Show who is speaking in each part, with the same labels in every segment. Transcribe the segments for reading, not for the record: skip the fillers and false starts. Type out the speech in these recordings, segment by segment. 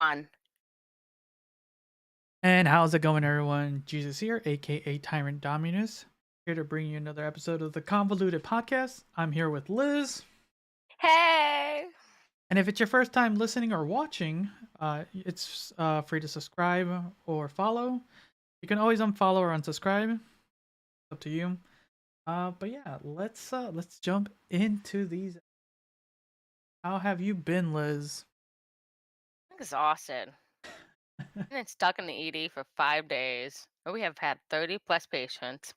Speaker 1: On.
Speaker 2: And how's it going, everyone? Jesus here, aka Tyrant Dominus, here to bring you another episode of the Convoluted podcast. I'm here with Liz,
Speaker 1: Hey!
Speaker 2: and if it's your first time listening or watching, it's free to subscribe or follow. You can always unfollow or unsubscribe, up to you. But yeah, let's jump into these. How have you been, Liz?
Speaker 1: Exhausted. I've been stuck in the ED for 5 days. We have had 30 plus patients.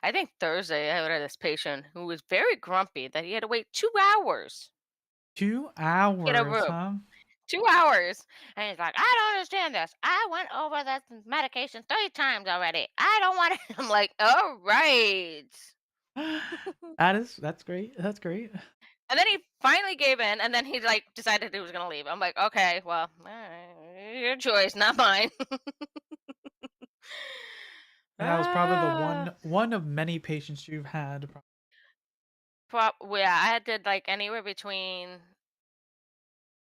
Speaker 1: I think Thursday I had this patient who was very grumpy that he had to wait 2 hours
Speaker 2: Two
Speaker 1: to get a
Speaker 2: hours,
Speaker 1: room.
Speaker 2: huh?
Speaker 1: 2 hours. And he's like, I don't understand this. I went over this medication 3 times already. I don't want it. I'm like, all right.
Speaker 2: That's great. That's great.
Speaker 1: And then he finally gave in, and then he like decided he was gonna leave. I'm like, okay, well, all right, your choice, not mine.
Speaker 2: And that was probably the
Speaker 1: Ah,
Speaker 2: one of many patients you've had.
Speaker 1: yeah, I did like anywhere between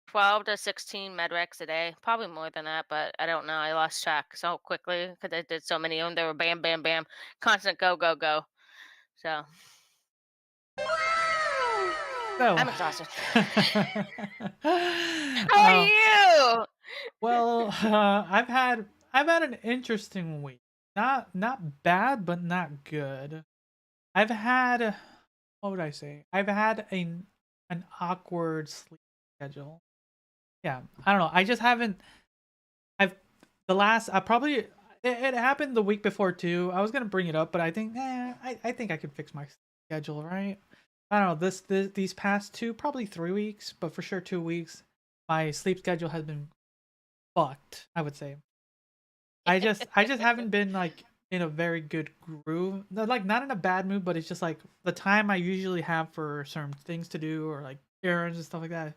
Speaker 1: 12 to 16 medrecs a day, probably more than that, but I don't know. I lost track so quickly because I did so many of them. They were bam, bam, bam, constant go, go, go. So
Speaker 2: So,
Speaker 1: I'm exhausted. How are
Speaker 2: uh,
Speaker 1: you?
Speaker 2: well, I've had an interesting week. Not bad, but not good. I've had what would I say? I've had an awkward sleep schedule. Yeah, I don't know. I just haven't. I've the last. I probably it happened the week before too. I was gonna bring it up, but I think, I think I could fix my schedule, right? I don't know. These past probably 3 weeks, but for sure 2 weeks, my sleep schedule has been fucked, I would say. I just haven't been like in a very good groove. Like not in a bad mood, but it's just like the time I usually have for certain things to do or like errands and stuff like that.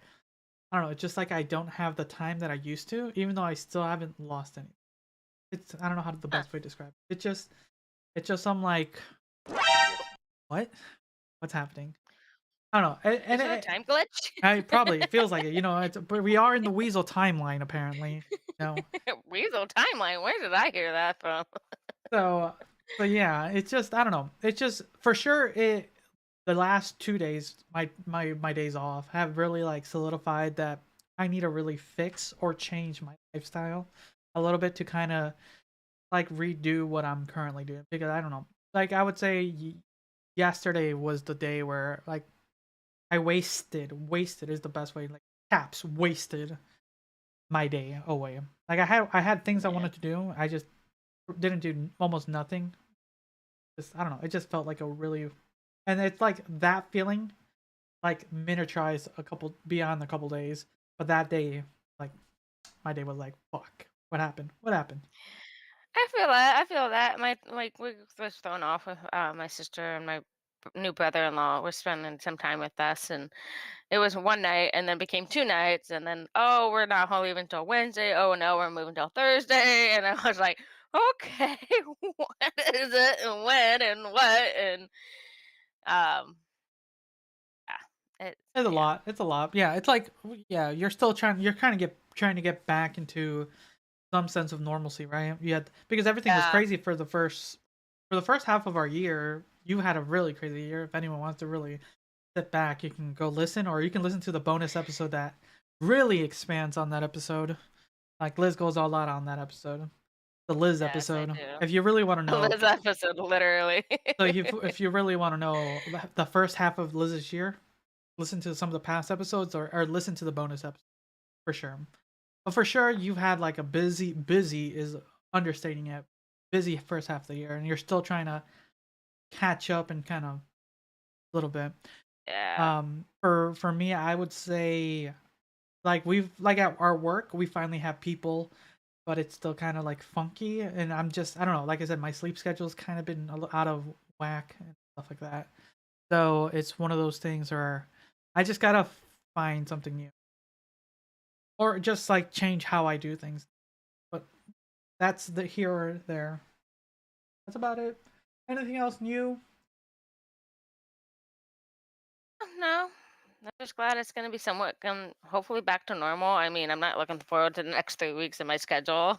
Speaker 2: I don't know. It's just like I don't have the time that I used to, even though I still haven't lost any. It's I don't know how the
Speaker 1: Huh.
Speaker 2: best way to describe it. It's just I'm like, what? What's happening? I don't know. And
Speaker 1: Is it a time glitch?
Speaker 2: I probably it feels like it. It's but we are in the Weasel timeline apparently. No.
Speaker 1: Weasel timeline. Where did I hear that from?
Speaker 2: So so yeah, it's just I don't know. It's just for sure the last 2 days, my days off have really like solidified that I need to really fix or change my lifestyle a little bit to kind of like redo what I'm currently doing because I don't know. Like I would say yesterday was the day where like I wasted is the best way like caps wasted my day away. Like I had things I
Speaker 1: Yeah.
Speaker 2: wanted to do. I just didn't do almost nothing. Just I don't know. It just felt like a really and it's like that feeling like miniaturized a couple beyond a couple days. But that day, like my day was like fuck. What happened? What happened?
Speaker 1: I feel that. I feel that. My like we was thrown off with my sister and my new brother-in-law were spending some time with us, and it was one night, and then became 2 nights, and then oh, we're not home leaving until Wednesday. Oh no, we're moving till Thursday, and I was like, okay, what is it, and when, and what, and um, yeah,
Speaker 2: It's a
Speaker 1: yeah,
Speaker 2: lot. It's a lot. Yeah, it's like yeah, you're still you're kind of get trying to get back into some sense of normalcy, right? You had because everything was
Speaker 1: yeah,
Speaker 2: crazy for the first half of our year. You had a really crazy year. If anyone wants to really sit back, you can go listen, or you can listen to the bonus episode that really expands on that episode. Like Liz goes all out on that episode, the Liz
Speaker 1: yes, I
Speaker 2: episode.
Speaker 1: do.
Speaker 2: If you really want to know,
Speaker 1: This episode, literally.
Speaker 2: so if you really want to know the first half of Liz's year, listen to some of the past episodes or listen to the bonus episode for sure. But for sure, you've had like a busy is understating it. Busy first half of the year, and you're still trying to catch up and kind of a little bit.
Speaker 1: Yeah.
Speaker 2: For me, I would say like we've like at our work, we finally have people, but it's still kind of like funky, and I don't know. Like I said, my sleep schedule's kind of been out of whack and stuff like that. So it's one of those things where I just gotta find something new, or just like change how I do things. But that's the here or there. That's about it. Anything else new?
Speaker 1: No. I'm just glad it's gonna be somewhat hopefully back to normal. I mean, I'm not looking forward to the next 3 weeks of my schedule.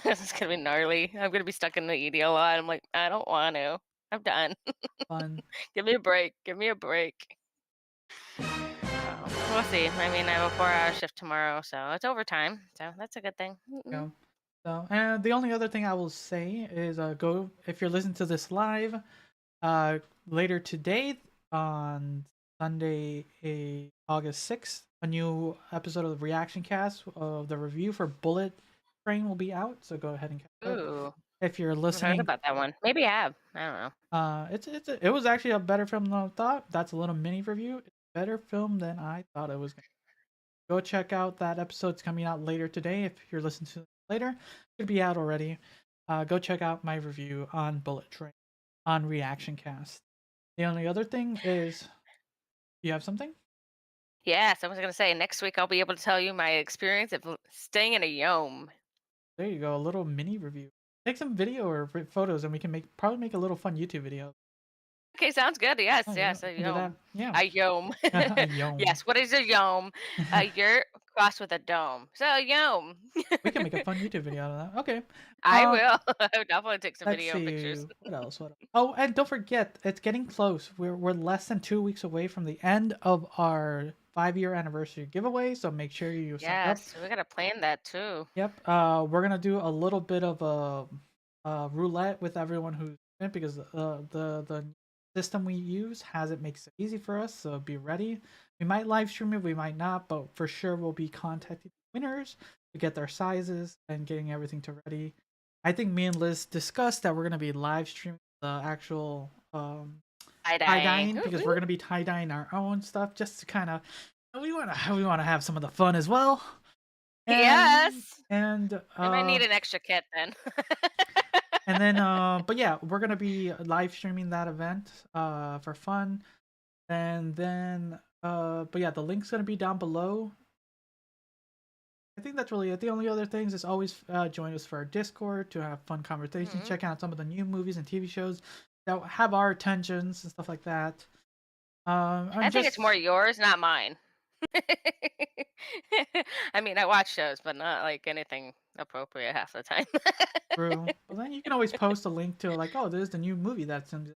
Speaker 1: It's gonna be gnarly. I'm gonna be stuck in the ED a lot. I'm like, I don't want to. I'm done.
Speaker 2: Fun.
Speaker 1: Give me a break. Give me a break. We'll see. I mean, I have a 4-hour shift tomorrow, so it's overtime. So that's a good thing.
Speaker 2: Yeah. So, and the only other thing I will say is, go if you're listening to this live, uh, later today on Sunday, August 6th, a new episode of the Reaction Cast of the review for Bullet Train will be out. So go ahead and catch it.
Speaker 1: Ooh,
Speaker 2: If you're
Speaker 1: I've heard
Speaker 2: listening,
Speaker 1: about that one. Maybe I have. I don't know.
Speaker 2: it was actually a better film than I thought. That's a little mini review. It's a better film than I thought it was gonna. Go check out that episode. It's coming out later today. If you're listening to it later, it should be out already. Go check out my review on Bullet Train on Reaction Cast. The only other thing is, you have something?
Speaker 1: Yes, I was gonna say next week I'll be able to tell you my experience of staying in a yome.
Speaker 2: There you go, a little mini review. Take some video or photos, and we can probably make a little fun YouTube video.
Speaker 1: Okay, sounds good. Yes,
Speaker 2: Oh yeah,
Speaker 1: yes, a
Speaker 2: we can do that.
Speaker 1: yome.
Speaker 2: Yeah,
Speaker 1: A yome.
Speaker 2: a yome.
Speaker 1: Yes, what is a yome? A yurt crossed with a dome. So a yome.
Speaker 2: We can make a fun YouTube video out of that. Okay.
Speaker 1: I
Speaker 2: Um,
Speaker 1: will. I'll definitely take some
Speaker 2: Let's
Speaker 1: video and
Speaker 2: see
Speaker 1: pictures.
Speaker 2: what else. What else? Oh, and don't forget, it's getting close. We're less than 2 weeks away from the end of our 5-year anniversary giveaway. So make sure you sign up.
Speaker 1: Yes, we gotta plan that too.
Speaker 2: Yep. We're gonna do a little bit of a roulette with everyone who's in it, because the system we use has it makes it easy for us. So be ready. We might live stream it, we might not, but for sure we'll be contacting winners to get their sizes and getting everything to ready. I think me and Liz discussed that we're gonna be live streaming the actual
Speaker 1: Tie
Speaker 2: tie
Speaker 1: dyeing.
Speaker 2: dyeing, because we're gonna be tie dyeing our own stuff, just to kind of, we wanna have some of the fun as well. And
Speaker 1: Yes.
Speaker 2: and
Speaker 1: I might need an extra kit then.
Speaker 2: and then but yeah, we're gonna be live streaming that event for fun. And then but yeah, the link's gonna be down below. I think that's really it. The only other things is always join us for our Discord to have fun conversations,
Speaker 1: Mhm.
Speaker 2: check out some of the new movies and TV shows that have our attentions and stuff like that. I'm
Speaker 1: I think
Speaker 2: just
Speaker 1: it's more yours, not mine. I mean, I watch shows, but not like anything appropriate half the time.
Speaker 2: through. But then you can always post a link to, like, oh, there's the new movie that's in.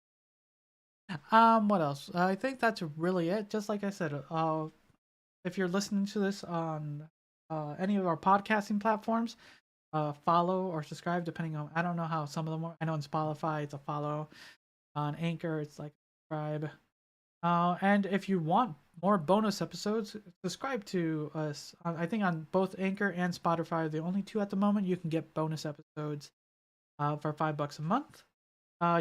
Speaker 2: What else? I think that's really it. Just like I said, if you're listening to this on any of our podcasting platforms, follow or subscribe depending on. I don't know how some of them are. I know on Spotify it's a follow. On Anchor it's like subscribe. And if you want more bonus episodes, subscribe to us. I think on both Anchor and Spotify are the only two at the moment. You can get bonus episodes for $5 a month.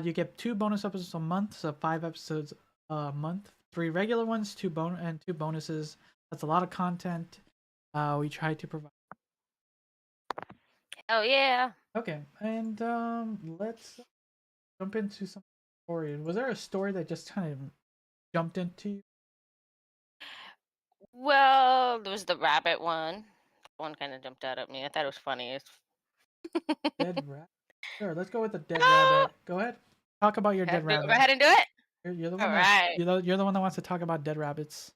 Speaker 2: You get 2 bonus episodes a month, so 5 episodes a month. 3 regular ones, 2 bonuses. That's a lot of content. We try to provide.
Speaker 1: Oh yeah.
Speaker 2: Okay, and let's jump into some story. Was there a story that just kind of jumped into you?
Speaker 1: Well, there was the rabbit one. That one kind of jumped out at me. I thought it was funny.
Speaker 2: Dead rabbit. Sure, let's go with the dead
Speaker 1: Oh,
Speaker 2: rabbit. Go ahead. Talk about your dead
Speaker 1: go
Speaker 2: rabbit.
Speaker 1: ahead and do it.
Speaker 2: You're the
Speaker 1: All
Speaker 2: one that
Speaker 1: right.
Speaker 2: you're the one that wants to talk about dead rabbits.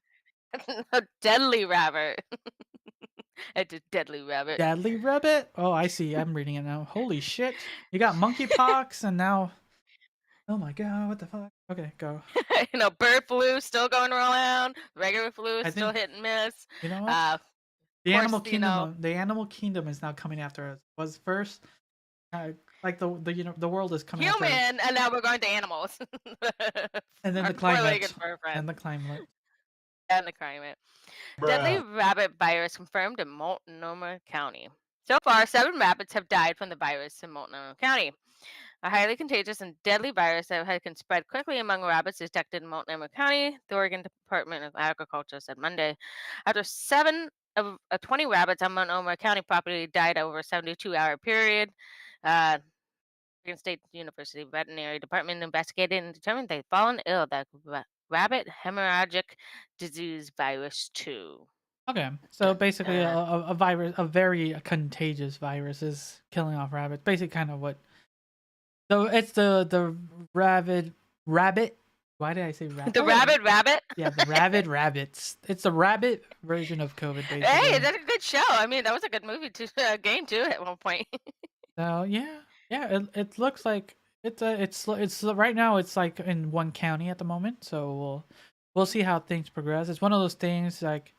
Speaker 1: A deadly rabbit. It's a deadly rabbit.
Speaker 2: Deadly rabbit? Oh, I see. I'm reading it now. Holy shit! You got monkeypox, and now. Oh my god! What the fuck? Okay, go.
Speaker 1: Bird flu still going around. Regular flu is
Speaker 2: I
Speaker 1: still
Speaker 2: think,
Speaker 1: hit and miss.
Speaker 2: you know what?
Speaker 1: Of
Speaker 2: The
Speaker 1: course,
Speaker 2: animal kingdom. The animal kingdom is now coming after us. Was first, like the world is coming after us.
Speaker 1: human, and now we're going to animals.
Speaker 2: And then
Speaker 1: Our
Speaker 2: the
Speaker 1: four-legged
Speaker 2: climate.
Speaker 1: fur friends
Speaker 2: And the climate.
Speaker 1: and the climate. Deadly rabbit virus confirmed in Multnomah County. So far, 7 rabbits have died from the virus in Multnomah County. A highly contagious and deadly virus that can spread quickly among rabbits is detected in Multnomah County, the Oregon Department of Agriculture said Monday. After 7 of 20 rabbits on Multnomah County property died over a 72-hour period, uh, Oregon State University Veterinary Department investigated and determined they'd fallen ill that rabbit hemorrhagic disease virus 2.
Speaker 2: Okay, so
Speaker 1: Dun,
Speaker 2: basically,
Speaker 1: dun.
Speaker 2: a virus, a very contagious virus, is killing off rabbits. Basically, kind of what. So it's the rabbit. Why did I say rat?
Speaker 1: The
Speaker 2: Oh yeah,
Speaker 1: rabid rabbit.
Speaker 2: yeah, the rabid rabbits. It's the rabbit version of COVID,
Speaker 1: Hey,
Speaker 2: basically.
Speaker 1: that's a good show. I mean, that was a good movie to game too at one point.
Speaker 2: So yeah, yeah. It looks like it's right now. It's like in one county at the moment. So we'll see how things progress. It's one of those things like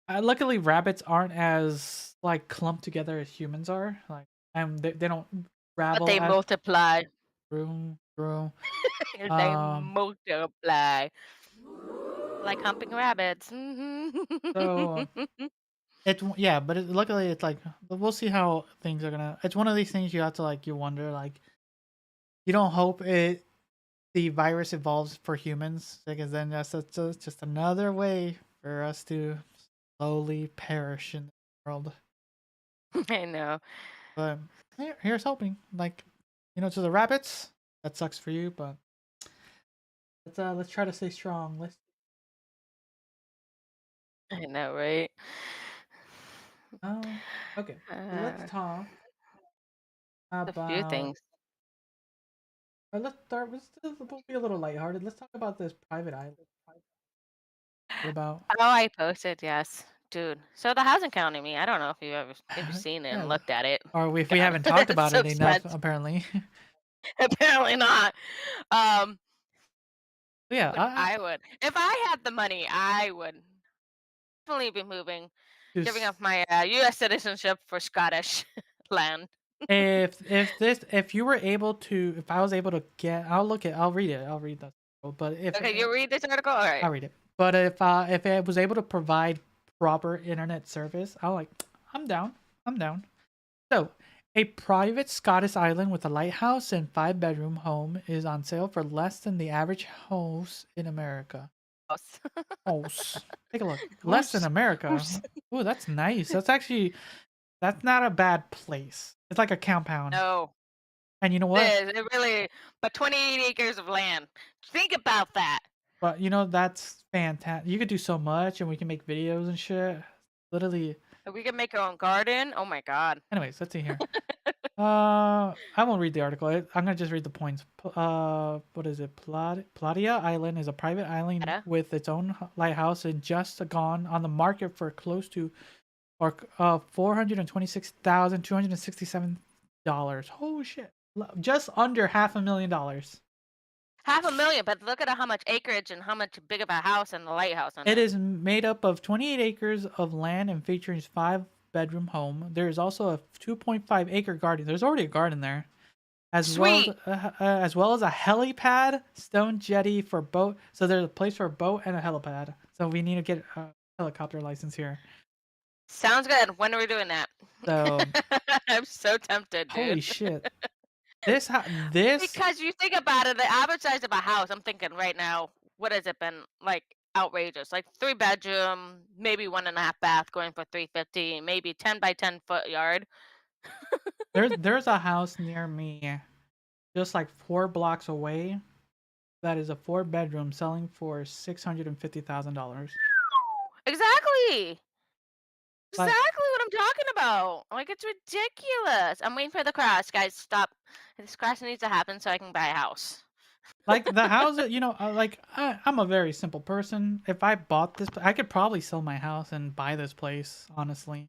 Speaker 2: luckily rabbits aren't as like clumped together as humans are. Like they don't
Speaker 1: But
Speaker 2: rabble
Speaker 1: they
Speaker 2: as
Speaker 1: multiply.
Speaker 2: through.
Speaker 1: They
Speaker 2: Um.
Speaker 1: multiply like humping rabbits.
Speaker 2: So yeah, but luckily it's like but we'll see how things are gonna. It's one of these things you have to like you wonder like you don't hope the virus evolves for humans because then that's just another way for us to slowly perish in the world.
Speaker 1: I know.
Speaker 2: But here's hoping. Like, to the rabbits, that sucks for you, but let's try to stay strong. Let's
Speaker 1: I know, right?
Speaker 2: oh okay. So let's
Speaker 1: Uh,
Speaker 2: talk
Speaker 1: a few
Speaker 2: about
Speaker 1: things.
Speaker 2: let's start we'll be a little lighthearted. Let's talk about this private island. What about
Speaker 1: Oh, I posted, yes. Dude. So the housing county me, I don't know if you've seen it and
Speaker 2: yeah,
Speaker 1: looked at it.
Speaker 2: or if we
Speaker 1: God,
Speaker 2: haven't talked
Speaker 1: it's
Speaker 2: about
Speaker 1: so
Speaker 2: it enough
Speaker 1: expensive.
Speaker 2: apparently.
Speaker 1: Apparently not. Um,
Speaker 2: Yeah,
Speaker 1: I would. If I had the money, I would definitely be moving, giving
Speaker 2: just
Speaker 1: up my US citizenship for Scottish land.
Speaker 2: if you were able to if I was able to get I'll read it. I'll read that. But if
Speaker 1: Okay, you read this article? All right.
Speaker 2: I'll read it. But if it was able to provide proper internet service, I'm down. I'm down. So, a private Scottish island with a lighthouse and 5-bedroom home is on sale for less than the average house in America.
Speaker 1: House.
Speaker 2: House. Take a look. Less than
Speaker 1: Hoose.
Speaker 2: America.
Speaker 1: Hoose.
Speaker 2: Ooh, that's nice. That's not a bad place. It's like a compound.
Speaker 1: No,
Speaker 2: And you know
Speaker 1: it
Speaker 2: what?
Speaker 1: is. It really, but 28 acres of land. Think about that.
Speaker 2: But that's fantastic. You could do so much, and we can make videos and shit. Literally.
Speaker 1: If we can make our own garden. Oh my God.
Speaker 2: Anyways, let's see here. I won't read the article. I'm gonna just read the points. What is it? Platia Island is a private island
Speaker 1: Meta.
Speaker 2: with its own lighthouse and just gone on the market for close to or $426,267. Holy shit! Just under $500,000.
Speaker 1: 500,000, but look at how much acreage and how much big of a house and the lighthouse on
Speaker 2: It
Speaker 1: it.
Speaker 2: is made up of 28 acres of land and features 5-bedroom home. There is also a 2.5-acre garden. There's already a garden there,
Speaker 1: Sweet.
Speaker 2: as well as a helipad, stone jetty for boat. So there's a place for a boat and a helipad. So we need to get a helicopter license here.
Speaker 1: Sounds good. When are we doing that?
Speaker 2: So
Speaker 1: I'm so tempted,
Speaker 2: holy
Speaker 1: dude.
Speaker 2: shit, this
Speaker 1: Because you think about it, the average size of a house, I'm thinking right now, what has it been like outrageous? Like 3 bedroom, maybe 1.5 bath going for 350, maybe 10 by 10 foot yard.
Speaker 2: there's a house near me, just like 4 blocks away. That is a 4-bedroom selling for $650,000.
Speaker 1: Exactly.
Speaker 2: Like
Speaker 1: Exactly what I'm talking about. Like it's ridiculous. I'm waiting for the crash, guys. Stop. This crash needs to happen so I can buy a house.
Speaker 2: Like the house, like I'm a very simple person. If I bought this, I could probably sell my house and buy this place. Honestly,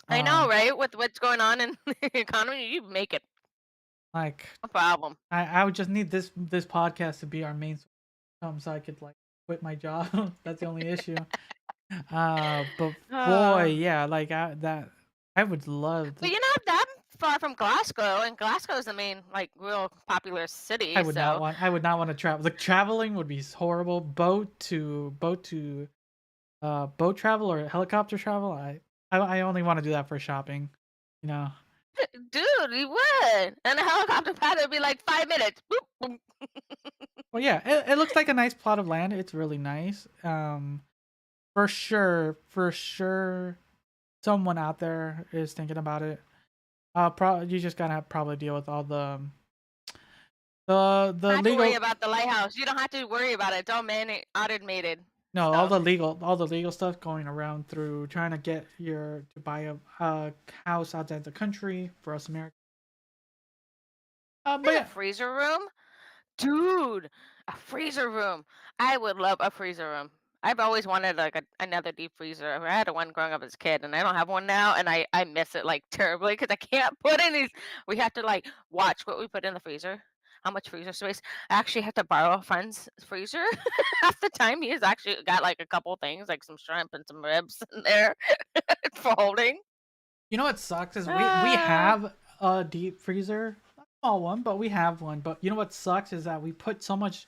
Speaker 1: I know,
Speaker 2: um,
Speaker 1: right? With what's going on in the economy, you make it.
Speaker 2: like
Speaker 1: No problem.
Speaker 2: I would just need this podcast to be our main income so I could like quit my job. That's the only issue. But boy,
Speaker 1: Uh,
Speaker 2: yeah, like I would love
Speaker 1: but
Speaker 2: to.
Speaker 1: you're not that far from Glasgow, and Glasgow is the main, like, real popular city. So
Speaker 2: I would not want to travel. Like traveling would be horrible. Boat travel or helicopter travel. I only want to do that for shopping. You know.
Speaker 1: dude, you would. And a helicopter pad would be like 5 minutes. Boop, boom.
Speaker 2: Well, yeah, it looks like a nice plot of land. It's really nice. For sure, someone out there is thinking about it. You just gotta probably deal with all the
Speaker 1: Not to worry
Speaker 2: legal
Speaker 1: about the lighthouse. You don't have to worry about it. It's all automated
Speaker 2: no
Speaker 1: stuff.
Speaker 2: all the legal stuff going around through trying to get to buy a house outside the country for us Americans. But
Speaker 1: There's a
Speaker 2: yeah,
Speaker 1: freezer room. Dude. A freezer room. I would love a freezer room. I've always wanted like another deep freezer. I had one growing up as a kid, and I don't have one now, and I miss it like terribly because I can't put any. We have to like watch what we put in the freezer, how much freezer space. I actually have to borrow a friend's freezer half the time. He has actually got like a couple things, like some shrimp and some ribs in there for holding.
Speaker 2: You know what sucks is we
Speaker 1: Uh,
Speaker 2: have a deep freezer, not a small one, but we have one. But you know what sucks is that we put so much.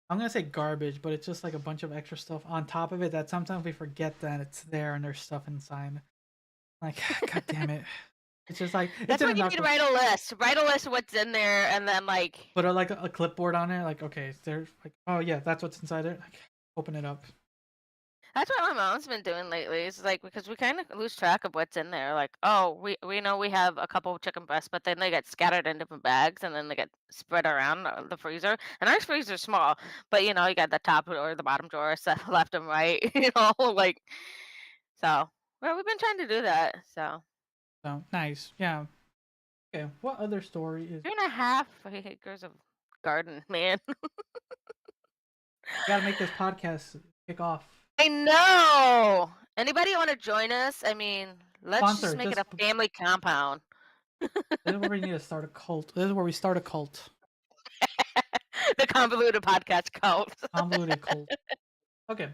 Speaker 2: I'm gonna say garbage, but it's just like a bunch of extra stuff on top of it that sometimes we forget that it's there and there's stuff inside. Like, god damn it! It's just like it's
Speaker 1: that's
Speaker 2: in
Speaker 1: when
Speaker 2: a
Speaker 1: you need to
Speaker 2: knuckle.
Speaker 1: write a list. Write a list of what's in there, and then like
Speaker 2: Put like a clipboard on it. Like, okay, there's like, oh yeah, that's what's inside it. Like, open it up.
Speaker 1: that's what my mom's been doing lately. It's like because we kind of lose track of what's in there. Like, oh, we know we have a couple of chicken breasts, but then they get scattered in different bags, and then they get spread around the freezer. And our freezer's small, but you got the top or the bottom drawer set left and right. Like so. Well, we've been trying to do that. So
Speaker 2: So nice, yeah. Okay, what other story is?
Speaker 1: 3.5 acres of garden, man.
Speaker 2: We gotta make this podcast kick off.
Speaker 1: I know. Anybody want to join us? I mean, let's just
Speaker 2: Sponsor,
Speaker 1: make it
Speaker 2: just
Speaker 1: a family compound.
Speaker 2: this is where we need to start a cult. This is where we start a cult.
Speaker 1: The Convoluted Podcast cult.
Speaker 2: Convoluted cult. Okay.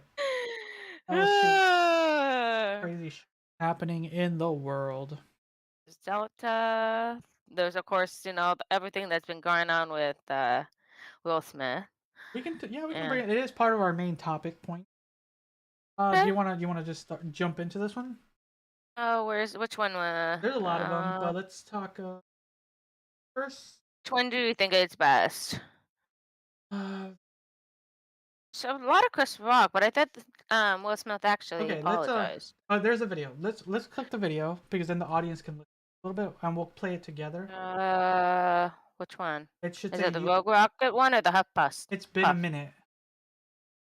Speaker 2: Shit. Crazy shit happening in the world.
Speaker 1: Delta. There's, of course, everything that's been going on with Will Smith.
Speaker 2: Yeah, we can bring
Speaker 1: And
Speaker 2: it. It is part of our main topic point. Do
Speaker 1: okay.
Speaker 2: you wanna just jump into this one?
Speaker 1: Oh, which one?
Speaker 2: There's a lot of them, but let's talk first.
Speaker 1: Which one do you think is best?
Speaker 2: Uh,
Speaker 1: So a lot of Chris Rock, but I thought Will Smith actually
Speaker 2: okay, let's
Speaker 1: apologized.
Speaker 2: there's a video. Let's click the video because then the audience can listen a little bit, and we'll play it together.
Speaker 1: Which one?
Speaker 2: It should
Speaker 1: Is
Speaker 2: say
Speaker 1: it the
Speaker 2: you.
Speaker 1: Rogue Rocket one or the Huff Puff?
Speaker 2: It's been a
Speaker 1: Puff.
Speaker 2: minute.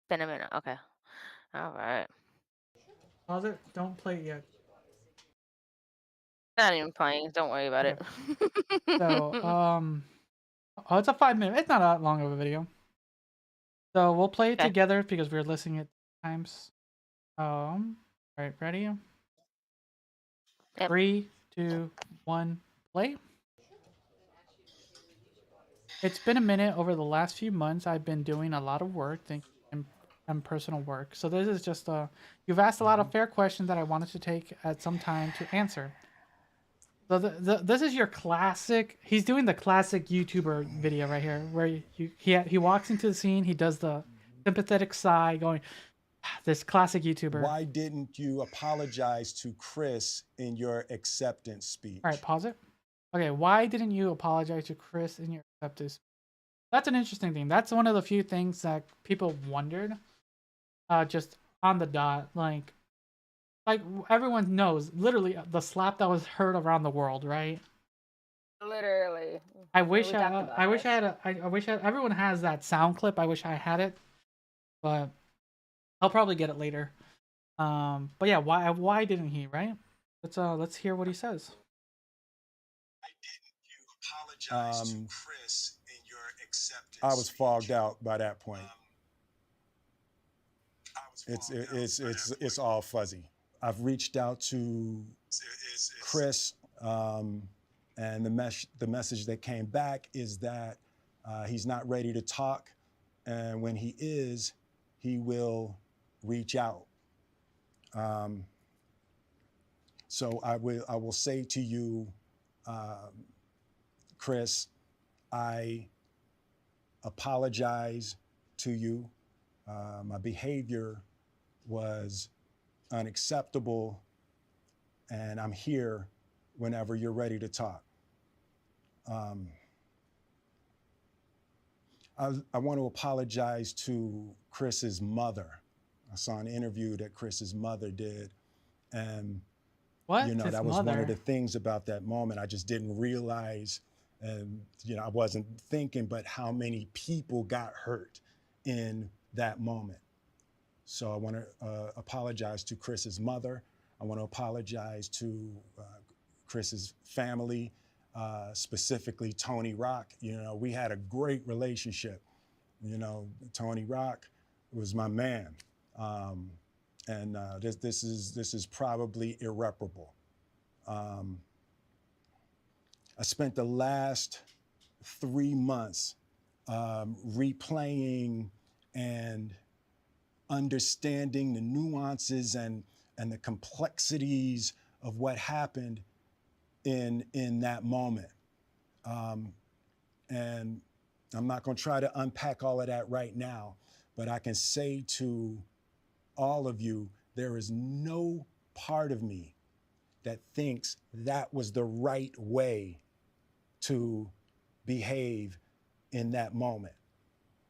Speaker 1: Been a minute. Okay. All right.
Speaker 2: Pause it. Don't play it yet.
Speaker 1: Not even playing. Don't worry about
Speaker 2: Okay.
Speaker 1: it.
Speaker 2: So oh, it's a 5 minute. It's not that long of a video. So we'll play it
Speaker 1: Okay.
Speaker 2: together because we're listening at times. Right, ready?
Speaker 1: Yep.
Speaker 2: 3, 2, 1, play. It's been a minute. Over the last few months, I've been doing a lot of work, and personal work. So this is just you've asked a lot of fair questions that I wanted to take at some time to answer. So this is your classic. He's doing the classic YouTuber video right here, where he walks into the scene, he does the sympathetic sigh, going, this classic YouTuber.
Speaker 3: Why didn't you apologize to Chris in your acceptance speech?
Speaker 2: All right, pause it. Okay, why didn't you apologize to Chris in your acceptance? That's an interesting thing. That's one of the few things that people wondered. Just on the dot, like everyone knows, literally the slap that was heard around the world, right?
Speaker 1: Literally.
Speaker 2: I wish
Speaker 1: We talked about
Speaker 2: I wish
Speaker 1: this.
Speaker 2: I had I wish everyone has that sound clip. I wish I had it, but I'll probably get it later. But yeah, why didn't he, right? Let's hear what he says.
Speaker 3: Um, I was fogged out by that point. It's all fuzzy. I've reached out to Chris, and the message that came back is that he's not ready to talk, and when he is, he will reach out. So I will say to you, Chris, I apologize to you. My behavior was unacceptable, and I'm here whenever you're ready to talk. I want to apologize to Chris's mother. I saw an interview that Chris's mother did, and
Speaker 2: What?
Speaker 3: you know,
Speaker 2: His
Speaker 3: that was one of
Speaker 2: mother?
Speaker 3: the things about that moment. I just didn't realize, and I wasn't thinking, but how many people got hurt in that moment. So I want to apologize to Chris's mother. I want to apologize to Chris's family, specifically Tony Rock. We had a great relationship. You know, Tony Rock was my man, and this is probably irreparable. I spent the last 3 months replaying and understanding the nuances and the complexities of what happened in that moment. And I'm not going to try to unpack all of that right now, but I can say to all of you, there is no part of me that thinks that was the right way to behave in that moment.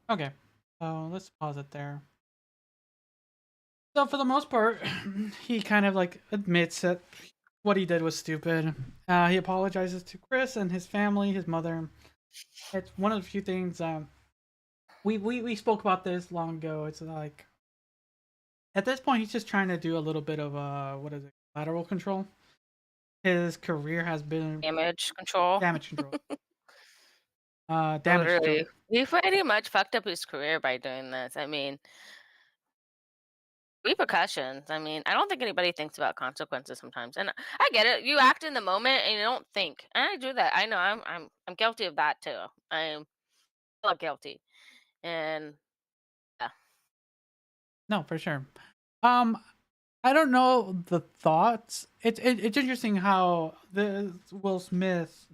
Speaker 2: Okay, so let's pause it there. So for the most part, he kind of like admits that what he did was stupid. He apologizes to Chris and his family, his mother. It's one of the few things we spoke about this long ago. It's like at this point he's just trying to do a little bit of what is it, lateral control. His career has been
Speaker 1: Damage control.
Speaker 2: damage control. Damage control.
Speaker 1: Literally, he pretty much fucked up his career by doing this. I mean, repercussions. I mean, I don't think anybody thinks about consequences sometimes, and I get it. You act in the moment and you don't think, and I do that. I know I'm guilty of that too. I'm still guilty, and yeah.
Speaker 2: No, for sure. I don't know the thoughts. It's interesting how the Will Smith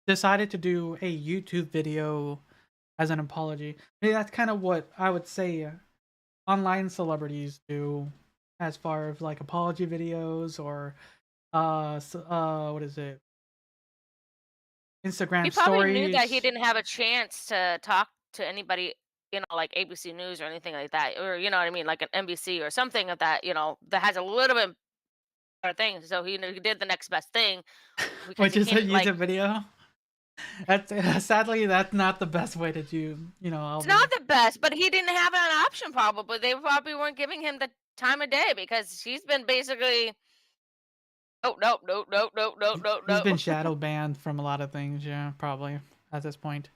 Speaker 2: decided to do a YouTube video as an apology. Maybe that's kind of what I would say online celebrities do, as far as like apology videos or what is it?
Speaker 1: He
Speaker 2: Instagram
Speaker 1: probably knew that he
Speaker 2: stories.
Speaker 1: didn't have a chance to talk to anybody, like ABC News or anything like that, or you know what I mean, like an NBC or something of that, that has a little bit better thing. So he did the next best thing because
Speaker 2: Which
Speaker 1: he
Speaker 2: is a
Speaker 1: can't like.
Speaker 2: YouTube video. That's sadly that's not the best way to do. All
Speaker 1: It's
Speaker 2: the
Speaker 1: not the best, but he didn't have an option. Probably they probably weren't giving him the time of day because he's been basically. Oh no no no no no no
Speaker 2: he's
Speaker 1: no.
Speaker 2: been shadow banned from a lot of things. Yeah, probably at this point.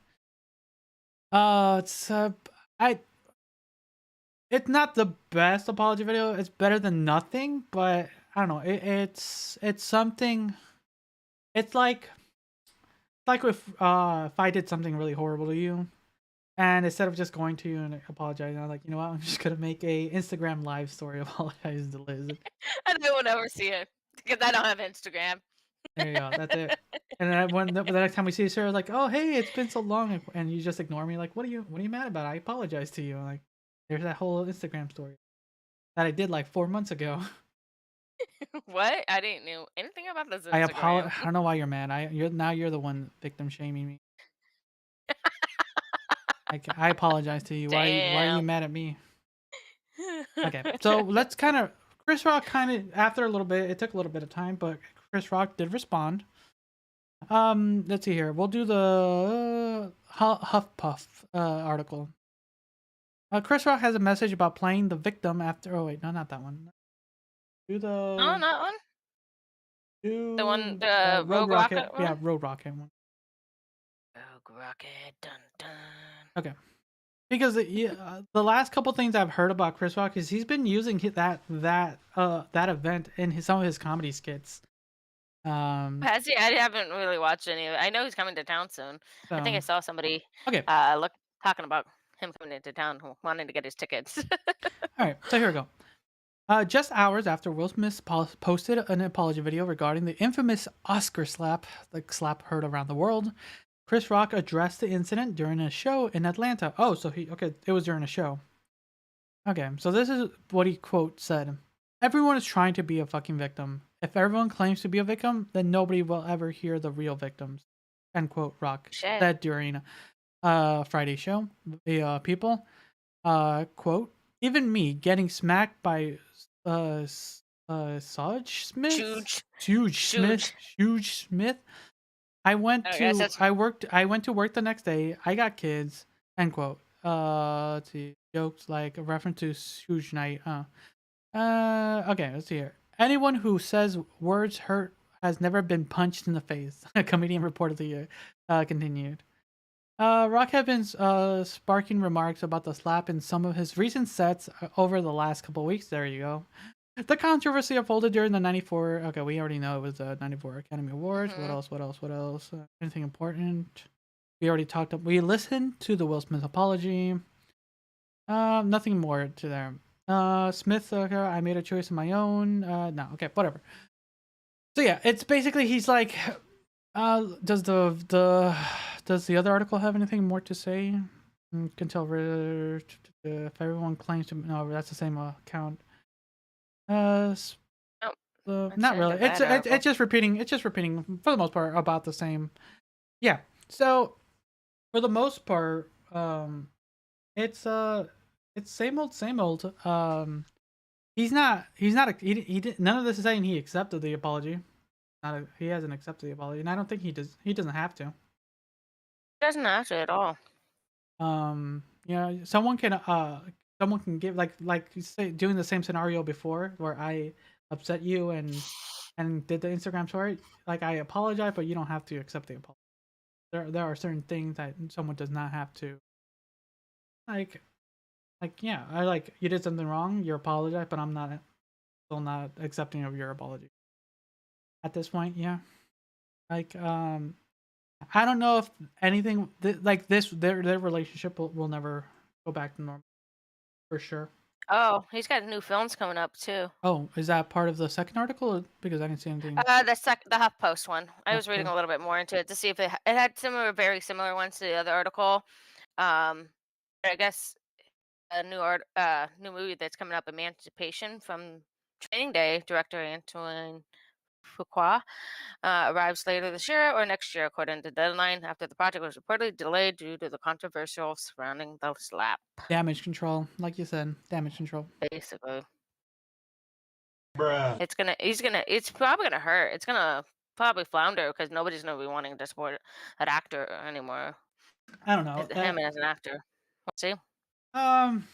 Speaker 2: It's I it's not the best apology video. It's better than nothing, but I don't know. It's something. It's like if I did something really horrible to you, and instead of just going to you and apologizing, I'm like, you know what? I'm just gonna make a Instagram live story apologizing to Liz.
Speaker 1: And I will never see it because I don't have Instagram.
Speaker 2: There you go. That's it. And then when the next time we see each other, like, oh hey, it's been so long, and you just ignore me, like, what are you mad about? I apologize to you. Like, there's that whole Instagram story that I did like 4 months ago.
Speaker 1: What? I didn't know anything about this Instagram.
Speaker 2: I don't know why you're mad. You're the one victim shaming me. I apologize to you. Why are you
Speaker 1: Damn.
Speaker 2: mad at me? Okay, so let's kind of Chris Rock kind of after a little bit. It took a little bit of time, but Chris Rock did respond. Let's see here. We'll do the HuffPuff article. Chris Rock has a message about playing the victim after. Oh wait, no, not that one. Do the
Speaker 1: Oh, that one.
Speaker 2: do
Speaker 1: The one, the
Speaker 2: Road
Speaker 1: Rogue
Speaker 2: Rocket.
Speaker 1: Rocket
Speaker 2: Yeah,
Speaker 1: one.
Speaker 2: Road Rocket one.
Speaker 1: Rogue Rocket. Dun dun.
Speaker 2: Okay. Because the last couple things I've heard about Chris Rock is he's been using that event in some of his comedy skits.
Speaker 1: Has he? I haven't really watched any of it. I know he's coming to town soon. I think I saw somebody
Speaker 2: okay.
Speaker 1: look talking about him coming into town, wanting to get his tickets.
Speaker 2: All right, so here we go. Just hours after Will Smith posted an apology video regarding the infamous Oscar slap, the slap heard around the world, Chris Rock addressed the incident during a show in Atlanta. Oh, so it was during a show. Okay, so this is what he quote said. Everyone is trying to be a fucking victim. If everyone claims to be a victim, then nobody will ever hear the real victims. End quote, Rock said during Friday show. The people, quote, even me getting smacked by Saj Smith? Huge Smith. I went to work the next day. I got kids. End quote. Let's see. Jokes like a reference to Huge Night. Okay, let's see here. Anyone who says words hurt has never been punched in the face. A comedian reportedly continued. Rock had been sparking remarks about the slap in some of his recent sets over the last couple weeks. There you go. The controversy unfolded during the 94. Okay, we already know it was the 94 Academy Awards. What
Speaker 1: Mhm.
Speaker 2: else? What else? What else? Anything important? We already talked. We listened to the Will Smith apology. Nothing more to there. Smith. Okay, I made a choice of my own. No. Okay, whatever. So yeah, it's basically he's like, does the other article have anything more to say? Can tell if everyone claims to. No, that's the same account.
Speaker 1: Oh, that's
Speaker 2: Not
Speaker 1: the end
Speaker 2: really.
Speaker 1: of
Speaker 2: It's
Speaker 1: that article.
Speaker 2: it's just repeating. It's just repeating for the most part about the same. Yeah. So for the most part, it's same old, same old. He did, none of this is saying he accepted the apology. He hasn't accepted the apology, and I don't think he does. He doesn't have to.
Speaker 1: Doesn't have to at all.
Speaker 2: Someone can give like you say doing the same scenario before where I upset you and did the Instagram story. Like I apologize, but you don't have to accept the apology. There are certain things that someone does not have to like yeah, I like you did something wrong, you apologize, but I'm not still not accepting of your apology. At this point, yeah. Like I don't know if anything like this their relationship will never go back to normal for sure.
Speaker 1: Oh, he's got new films coming up too.
Speaker 2: Oh, is that part of the second article? Because I didn't see anything.
Speaker 1: The HuffPost one. I was reading
Speaker 2: HuffPost.
Speaker 1: a little bit more into it to see if it had very similar ones to the other article. Um, I guess a new movie that's coming up, Emancipation from Training Day, director Antoine Fuqua, arrives later this year or next year, according to Deadline, after the project was reportedly delayed due to the controversial surrounding the slap.
Speaker 2: Damage control, like you said, damage control.
Speaker 1: Basically,
Speaker 3: Bruh.
Speaker 1: it's probably gonna hurt. It's gonna probably flounder because nobody's gonna be wanting to support an actor anymore.
Speaker 2: I don't know.
Speaker 1: Him as an actor. We'll see.
Speaker 2: Um,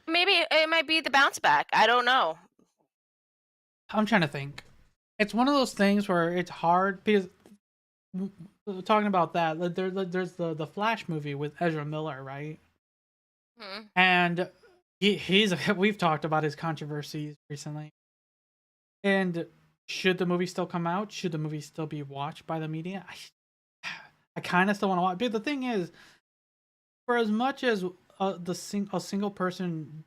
Speaker 1: Maybe it might be the bounce back. I don't know.
Speaker 2: I'm trying to think. It's one of those things where it's hard because talking about that, there's the Flash movie with Ezra Miller, right?
Speaker 1: Hmm.
Speaker 2: And he's we've talked about his controversies recently. And should the movie still come out? Should the movie still be watched by the media? I kind of still want to watch. But the thing is, for as much as a single person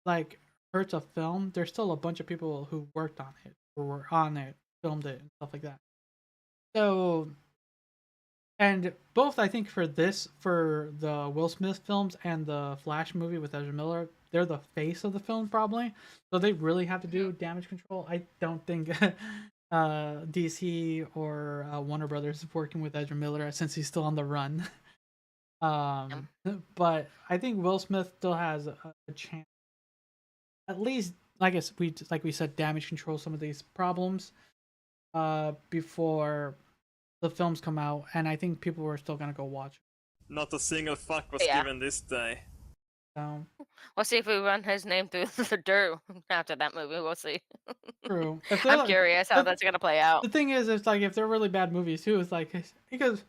Speaker 2: like hurts a film, there's still a bunch of people who worked on it, or were on it, filmed it, and stuff like that. So, and both I think for the Will Smith films and the Flash movie with Ezra Miller, they're the face of the film probably. So they really have to do damage control. I don't think DC or Warner Brothers is working with Ezra Miller since he's still on the run. But I think Will Smith still has a chance. At least, I guess like we said, damage control some of these problems before the films come out, and I think people are still gonna go watch.
Speaker 4: Not a single fuck was
Speaker 1: Yeah.
Speaker 4: given this day.
Speaker 2: So
Speaker 1: We'll see if we run his name through the dirt after that movie. We'll see.
Speaker 2: true.
Speaker 1: I'm curious how that's gonna play out.
Speaker 2: The thing is, it's like if they're really bad movies too, it's like because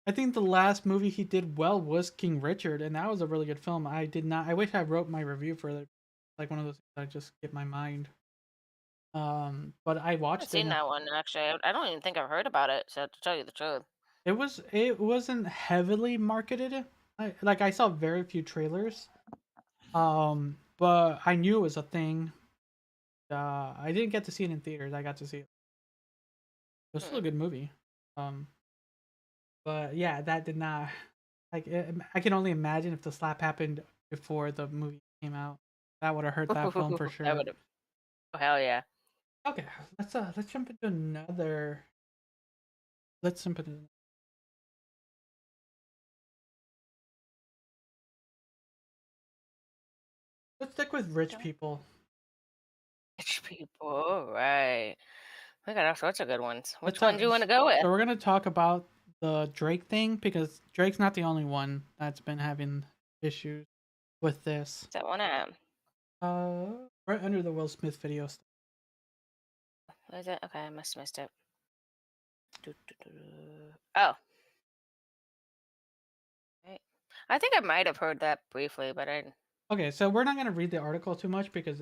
Speaker 2: I think the last movie he did well was King Richard, and that was a really good film. I did not. I wish I wrote my review for it. Like one of those things I just get my mind. But I
Speaker 1: I haven't
Speaker 2: watched it.
Speaker 1: seen that one actually. I don't even think I've heard about it. So to tell you the truth,
Speaker 2: It wasn't heavily marketed. I saw very few trailers. But I knew it was a thing. I didn't get to see it in theaters. I got to see it. It was still a good movie. But yeah, that did not I can only imagine if the slap happened before the movie came out. That would have hurt that film for
Speaker 1: that
Speaker 2: sure.
Speaker 1: would have. Oh, hell yeah.
Speaker 2: Okay, let's jump into another. Let's jump into. Let's stick with rich people.
Speaker 1: Rich people, all right. We got all sorts of good ones. Which
Speaker 2: Let's
Speaker 1: one do you want to go with?
Speaker 2: So we're gonna talk about the Drake thing because Drake's not the only one that's been having issues with this.
Speaker 1: That one at?
Speaker 2: Right under the Will Smith video.
Speaker 1: What is it? Okay, I must have missed it. Oh, I think I might have heard that briefly, but I
Speaker 2: Okay, so we're not gonna read the article too much because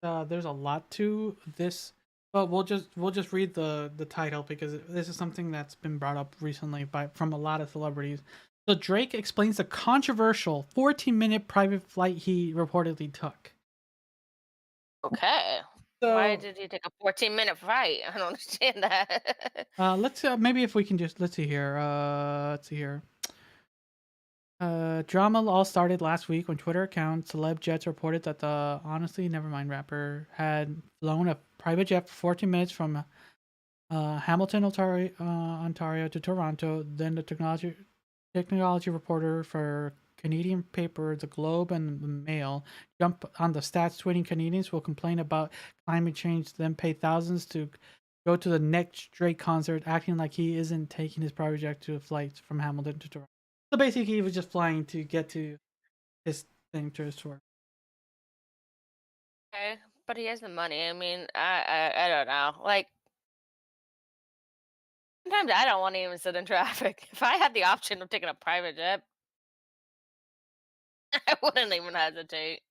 Speaker 2: there's a lot to this. But we'll just read the title because this is something that's been brought up recently by from a lot of celebrities. So Drake explains the controversial 14-minute private flight he reportedly took.
Speaker 1: okay. Why
Speaker 2: So
Speaker 1: did you take a 14-minute flight? I don't understand that.
Speaker 2: let's maybe if we can just let's see here. Let's see here. Drama all started last week when Twitter account Celeb Jets reported that the honestly nevermind rapper had flown a private jet for 14 minutes from Hamilton, Ontario to Toronto. Then the technology reporter for Canadian paper The Globe and the Mail jumped on the stats, tweeting Canadians will complain about climate change, then pay thousands to go to the next Drake concert, acting like he isn't taking his private jet to a flight from Hamilton to Toronto. So basically, he was just flying to get to his thing to his tour.
Speaker 1: Okay, but he has the money. I mean, I don't know. Like sometimes I don't want to even sit in traffic. If I had the option of taking a private jet, I wouldn't even hesitate.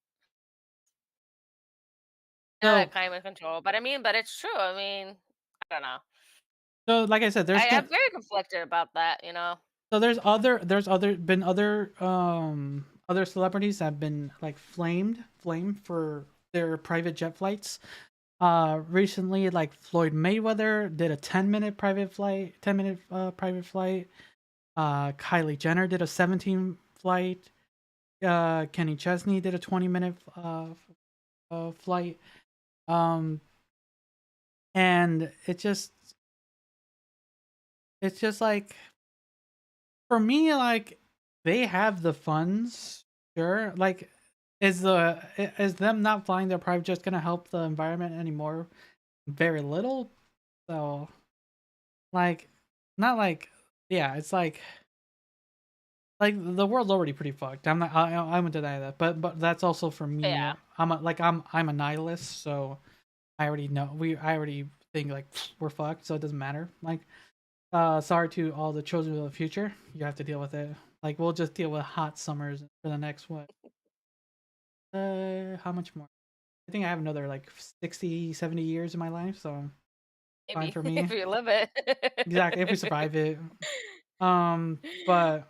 Speaker 1: Not
Speaker 2: So,
Speaker 1: that climate control, but I mean, but it's true. I mean, I don't know.
Speaker 2: so like I said,
Speaker 1: I'm very conflicted about that. You know.
Speaker 2: there's other celebrities that have been like flamed for their private jet flights. Recently, like Floyd Mayweather did a 10-minute private flight. Kylie Jenner did a 17 flight. Kenny Chesney did a 20-minute flight. Um, and it's just like for me, like they have the funds, sure. Like, is them not flying their private jets gonna help the environment anymore? Very little. So, like, not like, yeah, it's like the world's already pretty fucked. I wouldn't deny that, but that's also for me.
Speaker 1: Yeah.
Speaker 2: I'm a nihilist, so I already know I already think like we're fucked, so it doesn't matter. Like, sorry to all the children of the future. You have to deal with it. Like, we'll just deal with hot summers for the next what? How much more? I think I have another like 60, 70 years in my life, so fine
Speaker 1: Maybe
Speaker 2: for
Speaker 1: if
Speaker 2: me.
Speaker 1: you live it.
Speaker 2: Exactly, if we survive it. But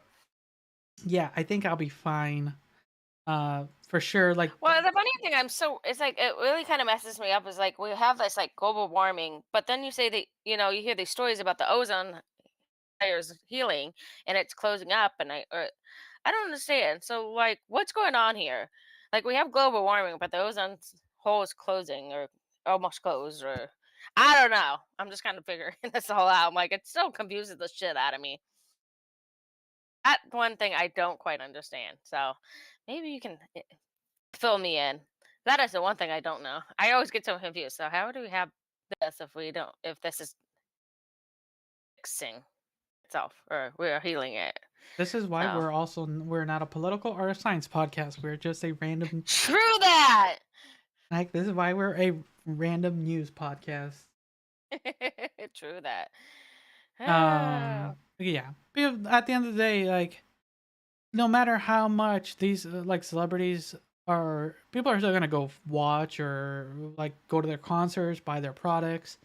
Speaker 2: yeah, I think I'll be fine. For sure. Like,
Speaker 1: Well, the funny thing, it's like it really kind of messes me up. Is like we have this like global warming, but then you say that you hear these stories about the ozone layers healing and it's closing up, and I don't understand. So like, what's going on here? Like we have global warming, but the ozone hole is closing or almost closed, or I don't know. I'm just kind of figuring this all out. I'm like, it still confuses the shit out of me. That one thing I don't quite understand. So maybe you can fill me in. That is the one thing I don't know. I always get so confused. So how do we have this if this is fixing itself or we're healing it?
Speaker 2: this is why
Speaker 1: So
Speaker 2: we're not a political or a science podcast. We're just a random
Speaker 1: true that.
Speaker 2: like this is why we're a random news podcast.
Speaker 1: True that. Ah,
Speaker 2: Yeah. Because at the end of the day, like no matter how much these like celebrities are, people are still gonna go watch or like go to their concerts, buy their products.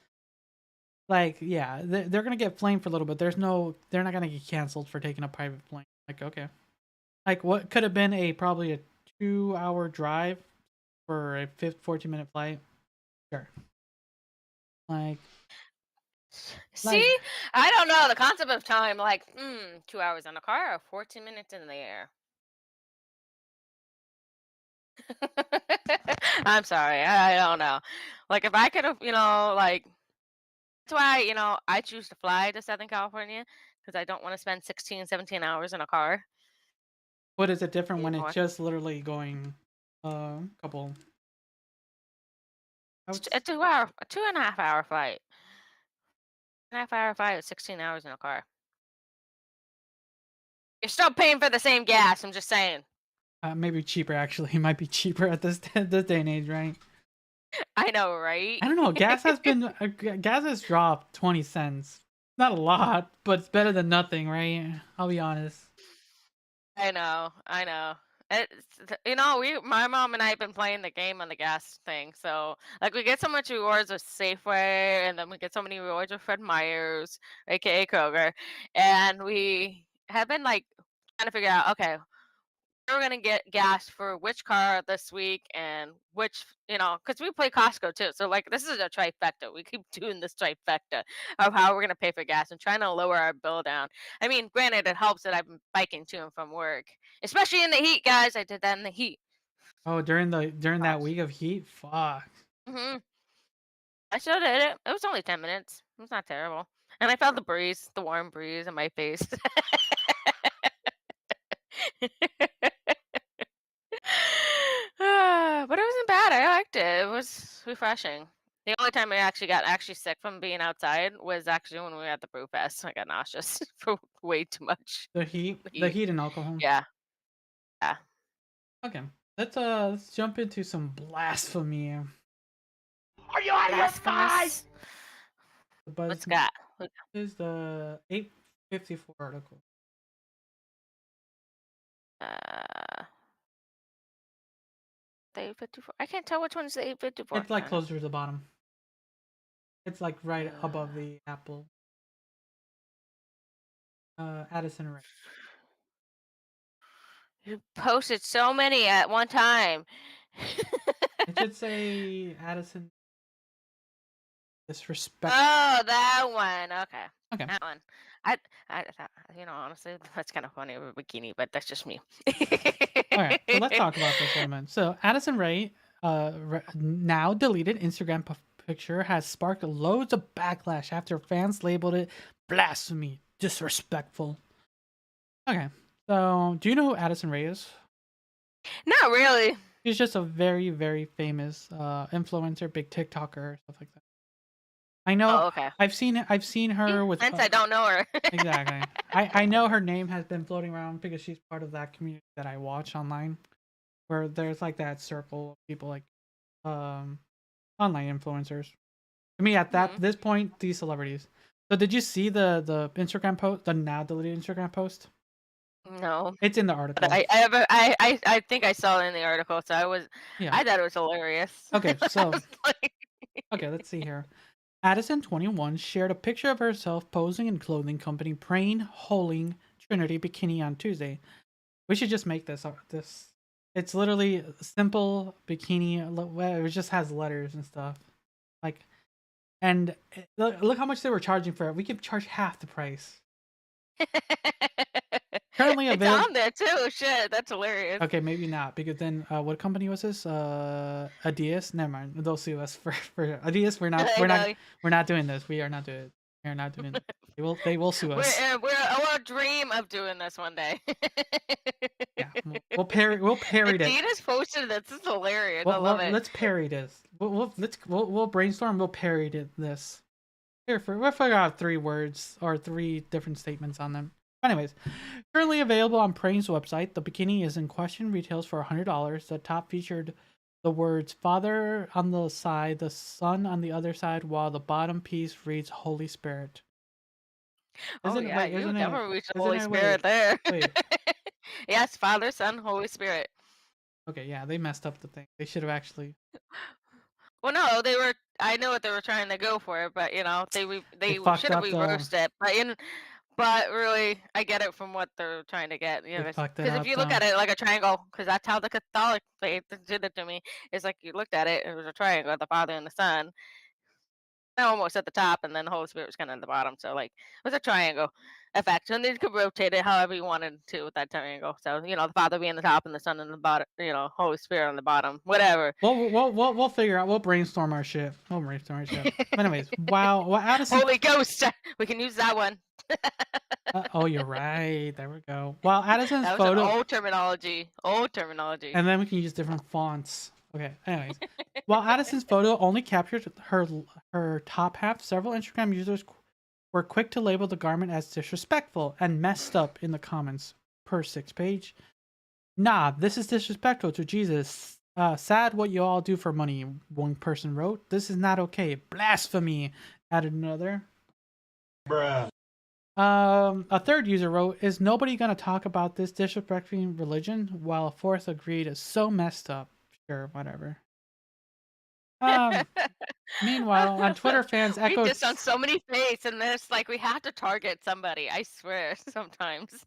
Speaker 2: Like, yeah, they're gonna get flamed for a little bit. They're not gonna get canceled for taking a private plane. Like, okay, like what could have been probably a 2-hour drive for a 14-minute flight. Sure, like, like
Speaker 1: see, I don't know the concept of time. Like, 2 hours in a car or 14 minutes in the air. I'm sorry, I don't know. Like, if I could have, like that's why, I choose to fly to Southern California because I don't want to spend 16, 17 hours in a car
Speaker 2: what is it different when it's
Speaker 1: anymore.
Speaker 2: just literally going couple? I would
Speaker 1: A 2 hour, a 2.5 hour flight. 2.5 hour flight is 16 hours in a car. You're still paying for the same gas. I'm just saying.
Speaker 2: maybe cheaper actually. It might be cheaper at this day and age, right?
Speaker 1: I know, right?
Speaker 2: I don't know. Gas has dropped 20 cents. Not a lot, but it's better than nothing, right? I'll be honest.
Speaker 1: I know, I know. My mom and I have been playing the game on the gas thing. So, like, we get so much rewards with Safeway, and then we get so many rewards with Fred Meyer's, aka Kroger, and we have been like trying to figure out, okay, we're gonna get gas for which car this week and which, because we play Costco too. So like this is a trifecta. We keep doing this trifecta of how we're gonna pay for gas and trying to lower our bill down. I mean, granted, it helps that I've been biking to and from work, especially in the heat, guys. I did that in the heat.
Speaker 2: Oh, during that
Speaker 1: Gosh.
Speaker 2: week of heat, fuck.
Speaker 1: I still did it. It was only 10 minutes. It's not terrible, and I felt the breeze, the warm breeze in my face. But it wasn't bad. I liked it. It was refreshing. The only time I actually got sick from being outside was actually when we were at the brew fest. I got nauseous for way too much
Speaker 2: The
Speaker 1: heat.
Speaker 2: heat and alcohol.
Speaker 1: Yeah, yeah.
Speaker 2: Okay, let's jump into some blasphemy.
Speaker 5: Are you out of your mind?
Speaker 1: Blasphemous.
Speaker 2: The buzz
Speaker 1: What's got?
Speaker 2: is the 854 article.
Speaker 1: Uh, the 854. I can't tell which one's the 854.
Speaker 2: It's like closer to the bottom. It's like right above the apple. Addison Ray.
Speaker 1: You posted so many at one time.
Speaker 2: It should say Addison disrespect.
Speaker 1: Oh, that one. Okay.
Speaker 2: Okay.
Speaker 1: That one. I thought, honestly, that's kind of funny with a bikini, but that's just me.
Speaker 2: Alright, so let's talk about this for a minute. So Addison Ray, now deleted Instagram picture has sparked loads of backlash after fans labeled it blasphemy, disrespectful. Okay, so do you know who Addison Ray is?
Speaker 1: Not really.
Speaker 2: She's just a very, very famous influencer, big TikToker, stuff like that. I know.
Speaker 1: Oh, okay.
Speaker 2: I've seen her with.
Speaker 1: Hence, I don't know her.
Speaker 2: Exactly. I know her name has been floating around because she's part of that community that I watch online, where there's like that circle of people like, online influencers. To me, at this point, these celebrities. So, did you see the Instagram post, the now deleted Instagram post?
Speaker 1: No.
Speaker 2: It's in the article.
Speaker 1: I think I saw it in the article, so
Speaker 2: Yeah.
Speaker 1: I thought it was hilarious.
Speaker 2: Okay, so okay, let's see here. Addison, 21, shared a picture of herself posing in clothing company Praying Holy Trinity bikini on Tuesday. We should just make this. It's literally a simple bikini. It just has letters and stuff. Like, and look how much they were charging for it. We could charge half the price. Currently
Speaker 1: It's
Speaker 2: available.
Speaker 1: on there too. Shit, that's hilarious.
Speaker 2: Okay, maybe not, because then what company was this? Adidas. Never mind. They'll sue us for Adidas. We're not doing this. We are not doing it. We are not doing it. They will sue us.
Speaker 1: We'll dream of doing this one day.
Speaker 2: Yeah, we'll parody it.
Speaker 1: Adidas posted this. This is hilarious. I love it.
Speaker 2: Let's parody this. We'll brainstorm. We'll parody this. We'll figure out 3 words or 3 different statements on them. Anyways, currently available on Praying's website, the bikini is in question, retails for $100. The top featured the words Father on the side, the Son on the other side, while the bottom piece reads Holy Spirit.
Speaker 1: You never reached the Holy Spirit there.
Speaker 2: Wait.
Speaker 1: Yes, Father, Son, Holy Spirit.
Speaker 2: Okay, yeah, they messed up the thing. They should have actually.
Speaker 1: Well, no, I know what they were trying to go for, but they should have reversed it. But really, I get it from what they're trying to get. Because if you look at it like a triangle, because that's how the Catholic faith did it to me. It's like you looked at it, it was a triangle, the Father and the Son. Almost at the top, and then the Holy Spirit was kind of at the bottom. So like it was a triangle effect, and then you could rotate it however you wanted to with that triangle. So the Father being the top and the Son on the bottom, Holy Spirit on the bottom, whatever.
Speaker 2: We'll figure out. We'll brainstorm our shit. But anyways, wow, Addison.
Speaker 1: Holy Ghost, we can use that one.
Speaker 2: Oh, you're right. There we go. Well, Addison's
Speaker 1: that was
Speaker 2: photo.
Speaker 1: Old terminology.
Speaker 2: And then we can use different fonts. Okay. Anyways, while Addison's photo only captured her top half, several Instagram users were quick to label the garment as disrespectful and messed up in the comments. Per 6 page. Nah, this is disrespectful to Jesus. Sad what you all do for money, one person wrote. This is not okay. Blasphemy, added another.
Speaker 5: Bruh.
Speaker 2: A third user wrote, "Is nobody gonna talk about this disrespecting religion?" While a fourth agreed, "It's so messed up." Sure, whatever. Um, Meanwhile, on Twitter, fans
Speaker 1: We
Speaker 2: echoed.
Speaker 1: diss on so many faiths, and it's like we have to target somebody. I swear, sometimes.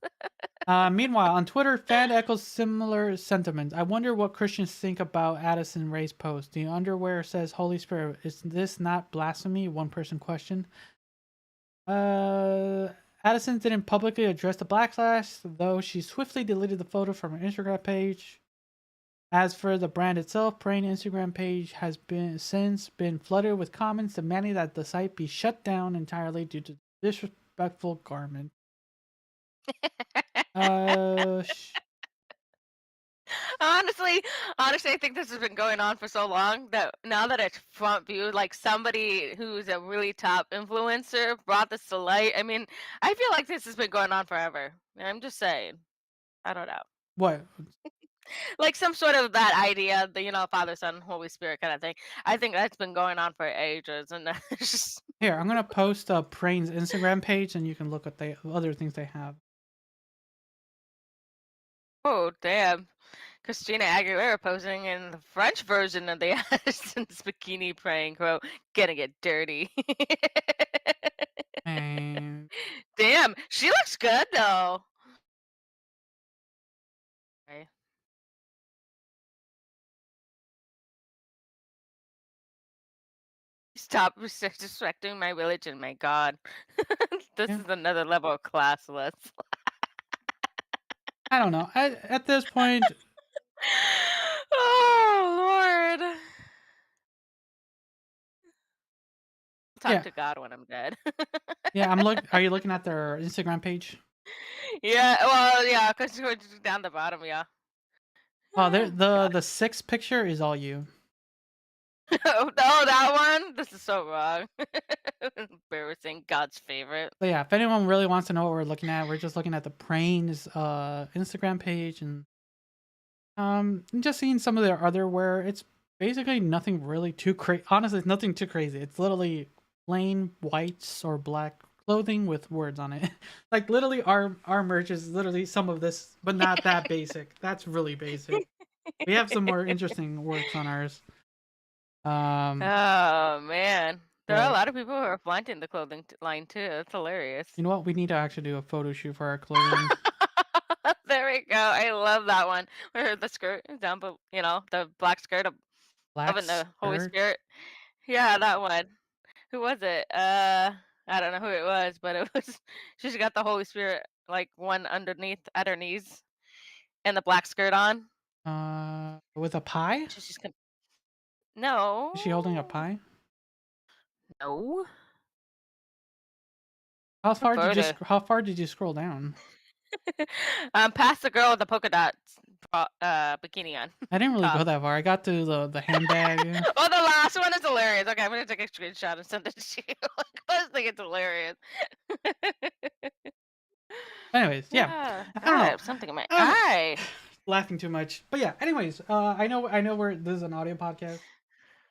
Speaker 2: Meanwhile, on Twitter, fan echoes similar sentiments. "I wonder what Christians think about Addison Rae's post. The underwear says Holy Spirit. Is this not blasphemy?" One person questioned. Uh, Addison didn't publicly address the backlash, though she swiftly deleted the photo from her Instagram page. As for the brand itself, Praying Instagram page has since been flooded with comments demanding that the site be shut down entirely due to disrespectful garment. Uh,
Speaker 1: Honestly, honestly, I think this has been going on for so long that now that it's front view, like somebody who's a really top influencer brought this to light. I mean, I feel like this has been going on forever. I'm just saying. I don't know.
Speaker 2: what?
Speaker 1: Like some sort of that idea, the Father, Son, Holy Spirit kind of thing. I think that's been going on for ages, and it's just
Speaker 2: Here, I'm gonna post Prain's Instagram page, and you can look at the other things they have.
Speaker 1: oh damn. Christina Aguilera posing in the French version of the Addison's bikini praying quote, "Gonna get dirty."
Speaker 2: And
Speaker 1: Damn, she looks good though. Okay. Stop disrespecting my religion, my God. This
Speaker 2: yeah,
Speaker 1: is another level of classless.
Speaker 2: I don't know. At this point,
Speaker 1: Oh Lord. Talk
Speaker 2: yeah,
Speaker 1: to God when I'm dead.
Speaker 2: yeah. Are you looking at their Instagram page?
Speaker 1: Yeah, well, yeah, because we're just down the bottom, yeah.
Speaker 2: Oh, there
Speaker 1: God.
Speaker 2: the sixth picture is all you.
Speaker 1: Oh, that one? This is so wrong. Embarrassing. God's favorite.
Speaker 2: But yeah, if anyone really wants to know what we're looking at, we're just looking at the Prain's Instagram page and just seeing some of their other wear. It's basically nothing really too crazy. Honestly, it's nothing too crazy. It's literally plain whites or black clothing with words on it. Like literally, our merch is literally some of this, but not that basic. That's really basic. We have some more interesting works on ours.
Speaker 1: Oh, man. There are a
Speaker 2: But
Speaker 1: lot of people who are flaunting the clothing line too. It's hilarious.
Speaker 2: you know what? We need to actually do a photo shoot for our clothing.
Speaker 1: There we go. I love that one. Where the skirt is down, but the black skirt
Speaker 2: Black
Speaker 1: above the Holy
Speaker 2: skirt.
Speaker 1: Spirit. Yeah, that one. Who was it? I don't know who it was, but it was. She's got the Holy Spirit like one underneath at her knees and the black skirt on.
Speaker 2: With a pie?
Speaker 1: She's just
Speaker 2: Is she holding a
Speaker 1: no,
Speaker 2: pie?
Speaker 1: no. Further.
Speaker 2: How far did you scroll down?
Speaker 1: Past the girl with the polka dots bikini on
Speaker 2: I didn't really go
Speaker 1: top.
Speaker 2: that far. I got to the handbag.
Speaker 1: Oh, the last one is hilarious. Okay, I'm gonna take a screenshot and send it to you. I just think it's hilarious.
Speaker 2: Anyways, yeah.
Speaker 1: Yeah,
Speaker 2: I
Speaker 1: God,
Speaker 2: don't
Speaker 1: I
Speaker 2: know.
Speaker 1: have something in my
Speaker 2: Um,
Speaker 1: eye.
Speaker 2: Laughing too much. But yeah, anyways, I know we're this is an audio podcast.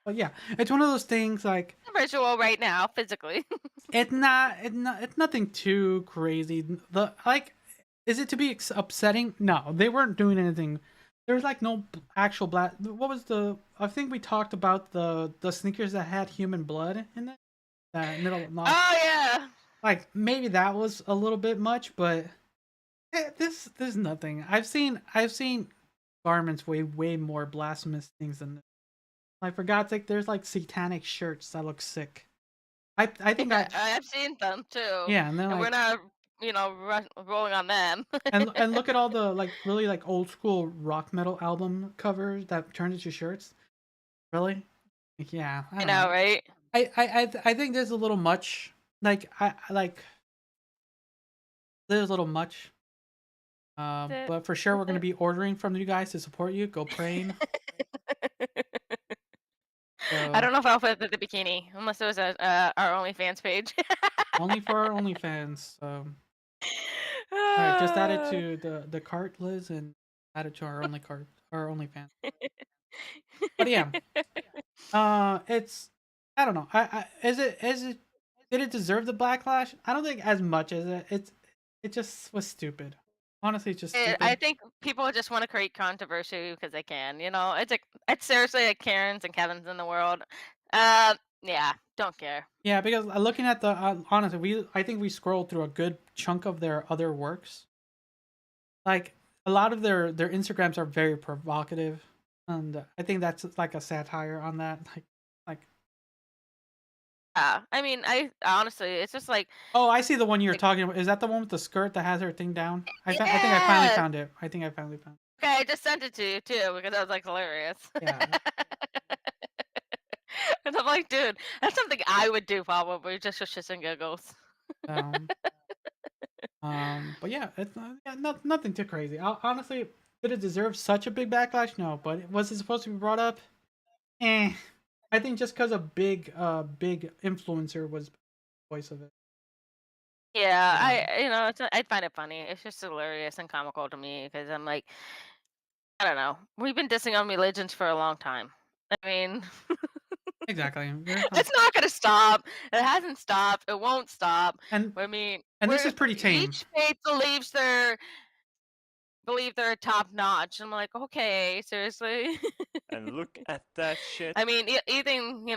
Speaker 2: But yeah, it's one of those things like
Speaker 1: Visual right now, physically.
Speaker 2: it's nothing too crazy. The like is it to be upsetting? No, they weren't doing anything. There's like no actual black. What was the? I think we talked about the sneakers that had human blood in it. That middle not
Speaker 1: Oh yeah.
Speaker 2: like maybe that was a little bit much, but there's nothing. I've seen garments way more blasphemous things than this. Like for God's sake, there's like satanic shirts that look sick. I think
Speaker 1: I've seen them too,
Speaker 2: yeah, and then
Speaker 1: and we're
Speaker 2: like
Speaker 1: not, rolling on them.
Speaker 2: and look at all the like really like old school rock metal album covers that turned into shirts. Really? Like, yeah, I
Speaker 1: I
Speaker 2: don't
Speaker 1: know,
Speaker 2: know.
Speaker 1: right?
Speaker 2: I think there's a little much. Like I like there's a little much.
Speaker 1: That's
Speaker 2: But for sure we're gonna
Speaker 1: it.
Speaker 2: be ordering from you guys to support you. Go praying.
Speaker 1: I
Speaker 2: So
Speaker 1: don't know if I'll fit the bikini unless it was our OnlyFans page.
Speaker 2: only for our OnlyFans. All right, just add it to the cart, Liz, and add it to our our OnlyFans. But yeah, it's I don't know. I is it did it deserve the backlash? I don't think as much as it just was stupid. Honestly, it's just
Speaker 1: I
Speaker 2: stupid.
Speaker 1: think people just want to create controversy because they can. It's like it's seriously like Karens and Kevins in the world. Yeah, don't care.
Speaker 2: Yeah, because looking at the honestly, I think we scrolled through a good chunk of their other works. Like a lot of their Instagrams are very provocative, and I think that's like a satire on that. Like
Speaker 1: Yeah, I mean, I honestly, it's just like,
Speaker 2: oh, I see the one you're
Speaker 1: like
Speaker 2: talking about. Is that the one with the skirt that has her thing down? I think I finally
Speaker 1: yes.
Speaker 2: found it. I think I finally found it.
Speaker 1: Okay, I just sent it to you too because I was like hilarious.
Speaker 2: Yeah.
Speaker 1: And I'm like, dude, that's something I would do probably just for shits and giggles.
Speaker 2: Um. But yeah, it's nothing too crazy. Honestly, did it deserve such a big backlash? No, but was it supposed to be brought up? Eh. I think just because a big influencer was the voice of it.
Speaker 1: Yeah,
Speaker 2: Yeah.
Speaker 1: I find it funny. It's just hilarious and comical to me because I'm like, I don't know. We've been dissing on religions for a long time. I mean,
Speaker 2: Exactly. There's not,
Speaker 1: it's not gonna stop. It hasn't stopped. It won't stop.
Speaker 2: and
Speaker 1: I mean,
Speaker 2: and this
Speaker 1: we're
Speaker 2: is pretty tame.
Speaker 1: each faith believe they're top notch. I'm like, okay, seriously.
Speaker 4: And look at that shit.
Speaker 1: I mean, even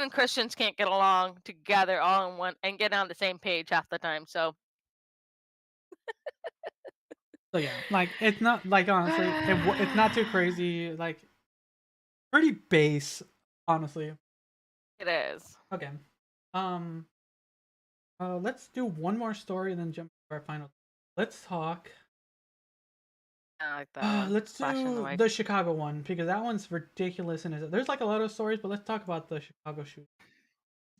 Speaker 1: Christians can't get along together all in one and get on the same page half the time. So,
Speaker 2: So yeah, like it's not like honestly, it's not too crazy. Like pretty base, honestly.
Speaker 1: it is.
Speaker 2: Okay. Um. Let's do one more story and then jump to our final. Let's talk.
Speaker 1: I like that one.
Speaker 2: Let's
Speaker 1: Flashing the
Speaker 2: do
Speaker 1: white.
Speaker 2: the Chicago one because that one's ridiculous and there's like a lot of stories, but let's talk about the Chicago shoot.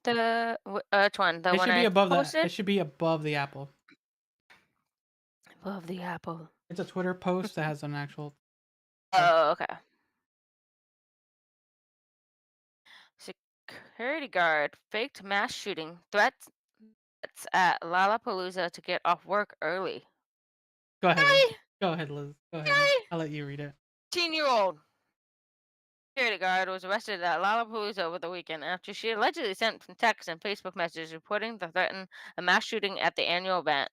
Speaker 1: Which one? The
Speaker 2: It
Speaker 1: one
Speaker 2: should be
Speaker 1: I
Speaker 2: above the. It
Speaker 1: posted?
Speaker 2: should be above the Apple.
Speaker 1: Above the apple.
Speaker 2: It's a Twitter post that has an actual.
Speaker 1: Oh, okay. Security guard faked mass shooting threats at Lollapalooza to get off work early.
Speaker 2: Go ahead.
Speaker 1: Yay!
Speaker 2: Go ahead, Liz. Go ahead.
Speaker 1: Yay!
Speaker 2: I'll let you read it.
Speaker 1: 18-year-old security guard was arrested at Lollapalooza over the weekend after she allegedly sent texts and Facebook messages reporting the threatened a mass shooting at the annual event.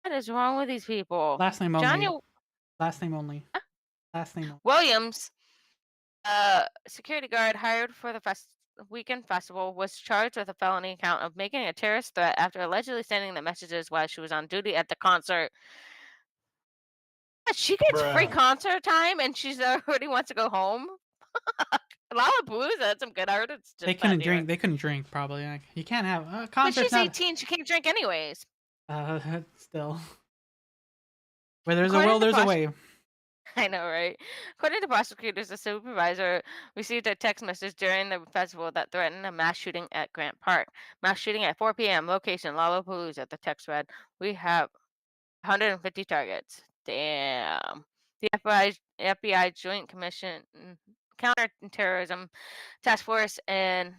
Speaker 1: What is wrong with these people?
Speaker 2: Last name
Speaker 1: Johnny
Speaker 2: only. Last name only. Last name only.
Speaker 1: Williams, security guard hired for the weekend festival, was charged with a felony count of making a terrorist threat after allegedly sending the messages while she was on duty at the concert. She gets free concert time and she's already wants to go home. Lollapalooza had some good artists.
Speaker 2: They couldn't drink. They couldn't drink. Probably. Like, you can't have
Speaker 1: But
Speaker 2: concerts.
Speaker 1: she's 18. She can't drink anyways.
Speaker 2: Still. Where there's a
Speaker 1: According
Speaker 2: will,
Speaker 1: to
Speaker 2: there's a way.
Speaker 1: I know, right? According to prosecutors, the supervisor received a text message during the festival that threatened a mass shooting at Grant Park. Mass shooting at 4 p.m. Location Lollapalooza. The text read, "We have 150 targets." Damn. The FBI Joint Commission Counterterrorism Task Force and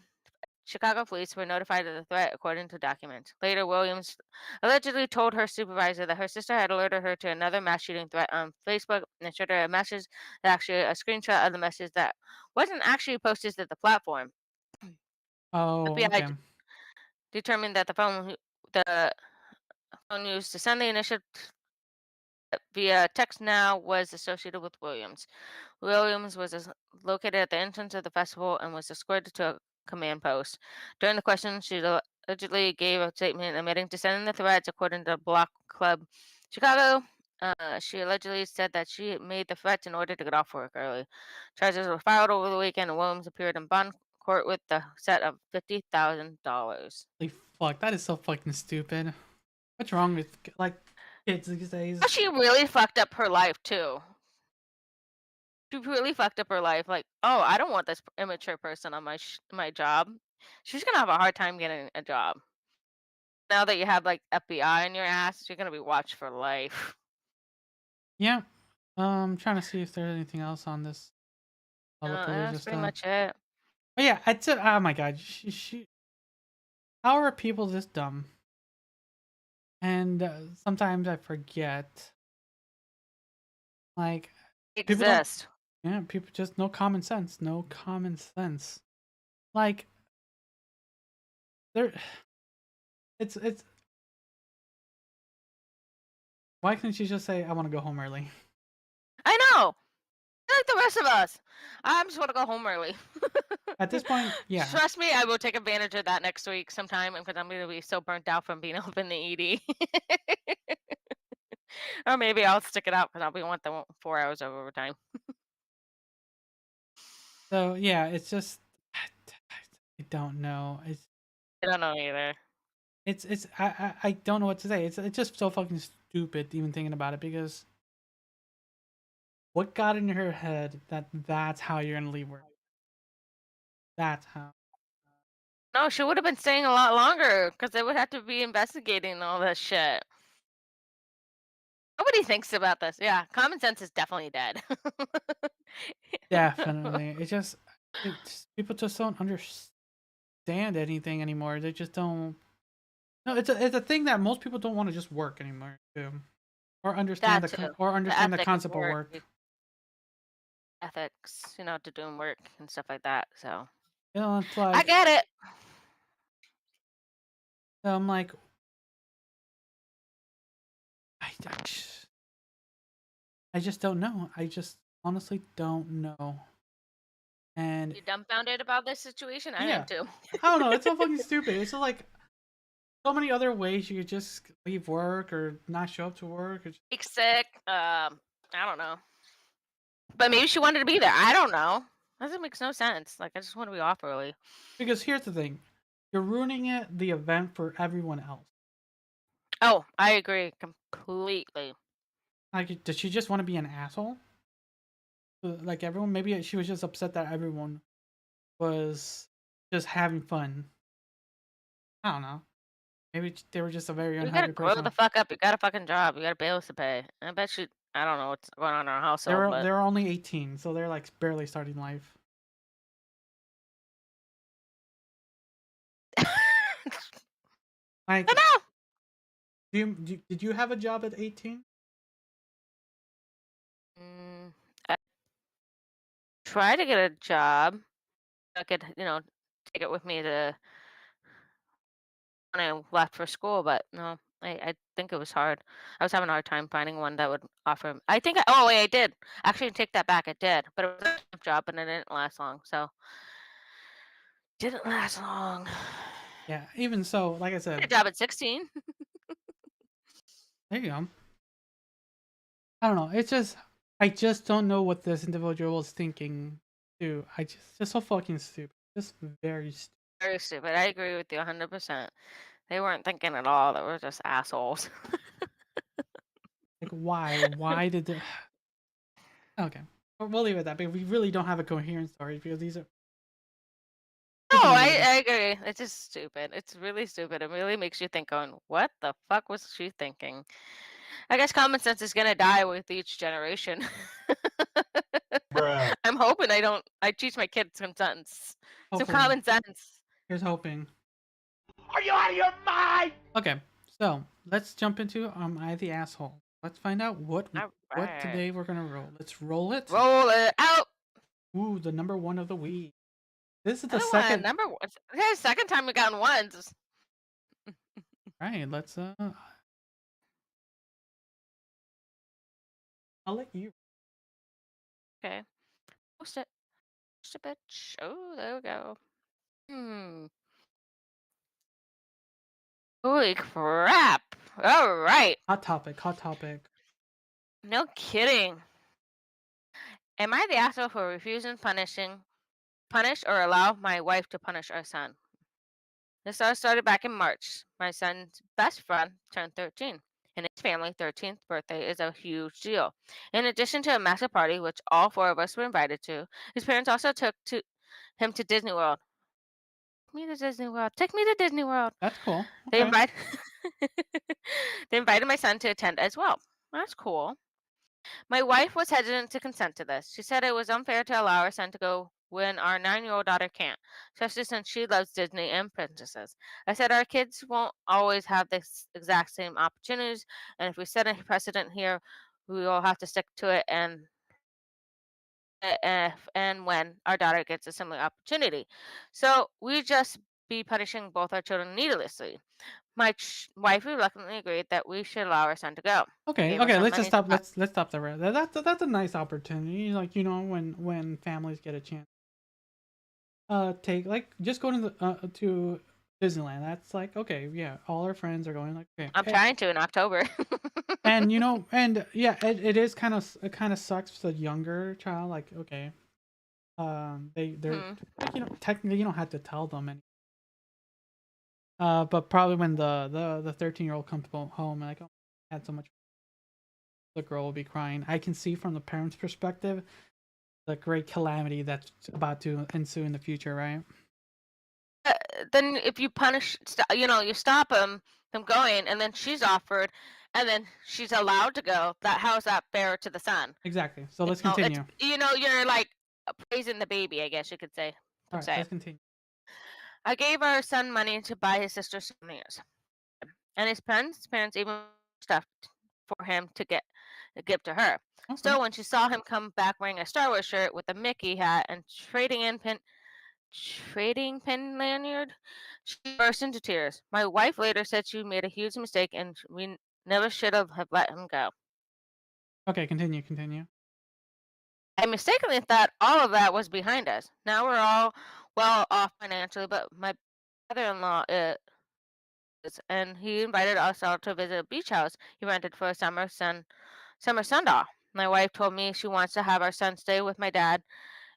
Speaker 1: Chicago police were notified of the threat, according to documents. Later, Williams allegedly told her supervisor that her sister had alerted her to another mass shooting threat on Facebook and showed her a message that actually a screenshot of the message that wasn't actually posted to the platform.
Speaker 2: Oh,
Speaker 1: FBI
Speaker 2: okay.
Speaker 1: determined that the phone used to send the initial via text now was associated with Williams. Williams was located at the entrance of the festival and was escorted to a command post. During the question, she allegedly gave a statement admitting to sending the threats, according to Block Club Chicago. She allegedly said that she made the threats in order to get off work early. Charges were filed over the weekend, and Williams appeared in bond court with the set of $50,000.
Speaker 2: Holy fuck, that is so fucking stupid. What's wrong with like kids these days?
Speaker 1: She really fucked up her life too. She really fucked up her life. Like, oh, I don't want this immature person on my job. She's gonna have a hard time getting a job. Now that you have like FBI in your ass, you're gonna be watched for life.
Speaker 2: Yeah. Trying to see if there's anything else on this Lollapalooza
Speaker 1: That's pretty
Speaker 2: stuff.
Speaker 1: much it.
Speaker 2: But yeah, I said, oh my god, how are people this dumb? And sometimes I forget. Like, people don't.
Speaker 1: Exist.
Speaker 2: Yeah, people just no common sense. No common sense. Like, there. It's. Why couldn't you just say I want to go home early?
Speaker 1: I know. Like the rest of us. I just want to go home early.
Speaker 2: At this point, yeah.
Speaker 1: Trust me, I will take advantage of that next week sometime because I'm going to be so burnt out from being up in the ED. Or maybe I'll stick it out because I'll be want the 4 hours of overtime.
Speaker 2: So yeah, it's just I don't know.
Speaker 1: I don't know either.
Speaker 2: I don't know what to say. It's just so fucking stupid even thinking about it because what got in her head that that's how you're gonna leave work? That's how.
Speaker 1: No, she would have been staying a lot longer because they would have to be investigating all this shit. Nobody thinks about this. Yeah, common sense is definitely dead.
Speaker 2: Definitely. It's people just don't understand anything anymore. They just don't. No, it's a thing that most people don't want to just work anymore too, or understand
Speaker 1: That too.
Speaker 2: or
Speaker 1: The
Speaker 2: understand the
Speaker 1: ethic of
Speaker 2: concept of work.
Speaker 1: ethics, to doing work and stuff like that. So
Speaker 2: You know, it's
Speaker 1: I
Speaker 2: like
Speaker 1: get it.
Speaker 2: I'm like I, I I just don't know. I just honestly don't know. And
Speaker 1: You dumbfounded about this situation? I
Speaker 2: yeah,
Speaker 1: am too.
Speaker 2: I don't know. It's so fucking stupid. It's so like so many other ways you could just leave work or not show up to work. Or
Speaker 1: Being sick. I don't know. But maybe she wanted to be there. I don't know. That makes no sense. Like I just want to be off early.
Speaker 2: because here's the thing, you're ruining the event for everyone else.
Speaker 1: Oh, I agree completely.
Speaker 2: Like, does she just want to be an asshole? Like everyone, maybe she was just upset that everyone was just having fun. I don't know. Maybe they were just a very
Speaker 1: You gotta
Speaker 2: unhappy
Speaker 1: grow
Speaker 2: person.
Speaker 1: the fuck up. You got a fucking job. You got bills to pay. I bet you. I don't know what's going on in our household, but
Speaker 2: They're only 18, so they're like barely starting life. Like,
Speaker 1: I know.
Speaker 2: did you have a job at 18?
Speaker 1: I tried to get a job. I could, take it with me to when I left for school, but no, I think it was hard. I was having a hard time finding one that would offer. I think. Oh wait, I did. Actually, take that back. I did, but it was a temp job, and it didn't last long. So didn't last long.
Speaker 2: Yeah, even so, like I
Speaker 1: Get a
Speaker 2: said,
Speaker 1: job at 16.
Speaker 2: there you go. I don't know. I just don't know what this individual was thinking. Too. Just so fucking stupid. Just very stupid.
Speaker 1: Very stupid. I agree with you 100%. They weren't thinking at all. They were just assholes.
Speaker 2: Like, why? Why did the? Okay, we'll leave it at that. But we really don't have a coherent story because these are.
Speaker 1: No,
Speaker 2: freaking
Speaker 1: I,
Speaker 2: amazing.
Speaker 1: I agree. It's just stupid. It's really stupid. It really makes you think on what the fuck was she thinking? I guess common sense is gonna die with each generation.
Speaker 3: Bruh.
Speaker 1: I'm hoping I teach my kids some sense. Some
Speaker 2: Hopefully,
Speaker 1: common sense.
Speaker 2: here's hoping.
Speaker 5: Are you out of your mind?
Speaker 2: Okay, so let's jump into I the asshole. Let's find out what
Speaker 1: Alright.
Speaker 2: today we're gonna roll. Let's roll it.
Speaker 1: Roll it out.
Speaker 2: Ooh, the number one of the week. This is the
Speaker 1: Another one,
Speaker 2: second.
Speaker 1: number one. It's the second time we got ones.
Speaker 2: Right, let's I'll let you.
Speaker 1: Okay. Post it. Post it, bitch. Oh, there we go. Holy crap. Alright.
Speaker 2: Hot topic, hot topic.
Speaker 1: No kidding. Am I the asshole for refusing punish or allow my wife to punish our son? This all started back in March. My son's best friend turned 13. In his family, 13th birthday is a huge deal. In addition to a massive party, which all four of us were invited to, his parents also took him to Disney World. Take me to Disney World. Take me to Disney World.
Speaker 2: That's cool.
Speaker 1: They
Speaker 2: Okay.
Speaker 1: they invited my son to attend as well. That's cool. My wife was hesitant to consent to this. She said it was unfair to allow our son to go when our 9-year-old daughter can't, especially since she loves Disney and princesses. I said our kids won't always have the exact same opportunities, and if we set a precedent here, we will have to stick to it and if and when our daughter gets a similar opportunity. So we just be punishing both our children needlessly. My wife reluctantly agreed that we should allow our son to go. I
Speaker 2: Okay,
Speaker 1: gave our
Speaker 2: okay,
Speaker 1: son
Speaker 2: let's just
Speaker 1: money to
Speaker 2: stop.
Speaker 1: buy.
Speaker 2: Let's stop there. That's a nice opportunity. Like, you know, when families get a chance, take like just go to Disneyland. That's like, okay, yeah, all our friends are going. Like, okay,
Speaker 1: I'm trying to in October.
Speaker 2: and you know, and yeah, it is kind of, it kind of sucks for the younger child. Like, okay, they're
Speaker 1: Hmm.
Speaker 2: like, you know, technically you don't have to tell them. And but probably when the 13-year-old comes home and like, oh, I had so much, the girl will be crying. I can see from the parents' perspective the great calamity that's about to ensue in the future, right?
Speaker 1: Uh, then if you you stop him from going, and then she's offered, and then she's allowed to go. That how's that fair to the son?
Speaker 2: Exactly. So
Speaker 1: You
Speaker 2: let's
Speaker 1: know, it's
Speaker 2: continue.
Speaker 1: you're like praising the baby, I guess you could say.
Speaker 2: All
Speaker 1: Could
Speaker 2: right,
Speaker 1: say.
Speaker 2: let's continue.
Speaker 1: I gave our son money to buy his sister souvenirs, and his parents even stuff for him to give to her.
Speaker 2: Okay.
Speaker 1: Still, when she saw him come back wearing a Star Wars shirt with a Mickey hat and trading pin lanyard, she burst into tears. My wife later said she made a huge mistake and we never should have let him go.
Speaker 2: Okay, continue.
Speaker 1: I mistakenly thought all of that was behind us. Now we're all well off financially, but my brother-in-law is, and he invited us all to visit a beach house he rented for a summer sundaw. My wife told me she wants to have our son stay with my dad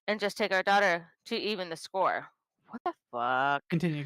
Speaker 1: and just take our daughter to even the score. What the fuck?
Speaker 2: Continue.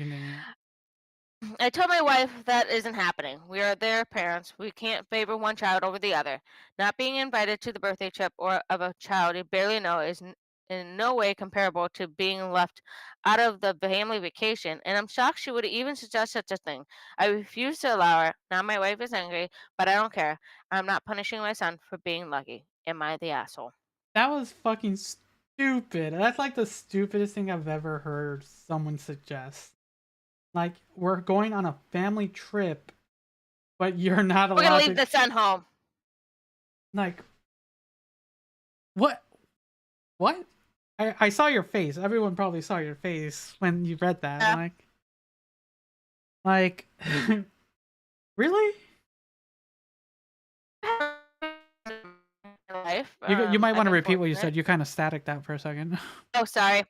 Speaker 1: I told my wife that isn't happening. We are their parents. We can't favor one child over the other. Not being invited to the birthday trip or of a child you barely know is in no way comparable to being left out of the family vacation, and I'm shocked she would even suggest such a thing. I refuse to allow her. Now my wife is angry, but I don't care. I'm not punishing my son for being lucky. Am I the asshole?
Speaker 2: That was fucking stupid. That's like the stupidest thing I've ever heard someone suggest. Like, we're going on a family trip, but you're not
Speaker 1: We're gonna
Speaker 2: allowed
Speaker 1: leave
Speaker 2: to.
Speaker 1: the son home.
Speaker 2: Like, what? What? I saw your face. Everyone probably saw your face when you read that.
Speaker 1: Yeah.
Speaker 2: Like, really?
Speaker 1: Life.
Speaker 2: You might
Speaker 1: I've
Speaker 2: want to
Speaker 1: been
Speaker 2: repeat what you
Speaker 1: fortunate.
Speaker 2: said. You kind of static that for a second.
Speaker 1: Oh, sorry.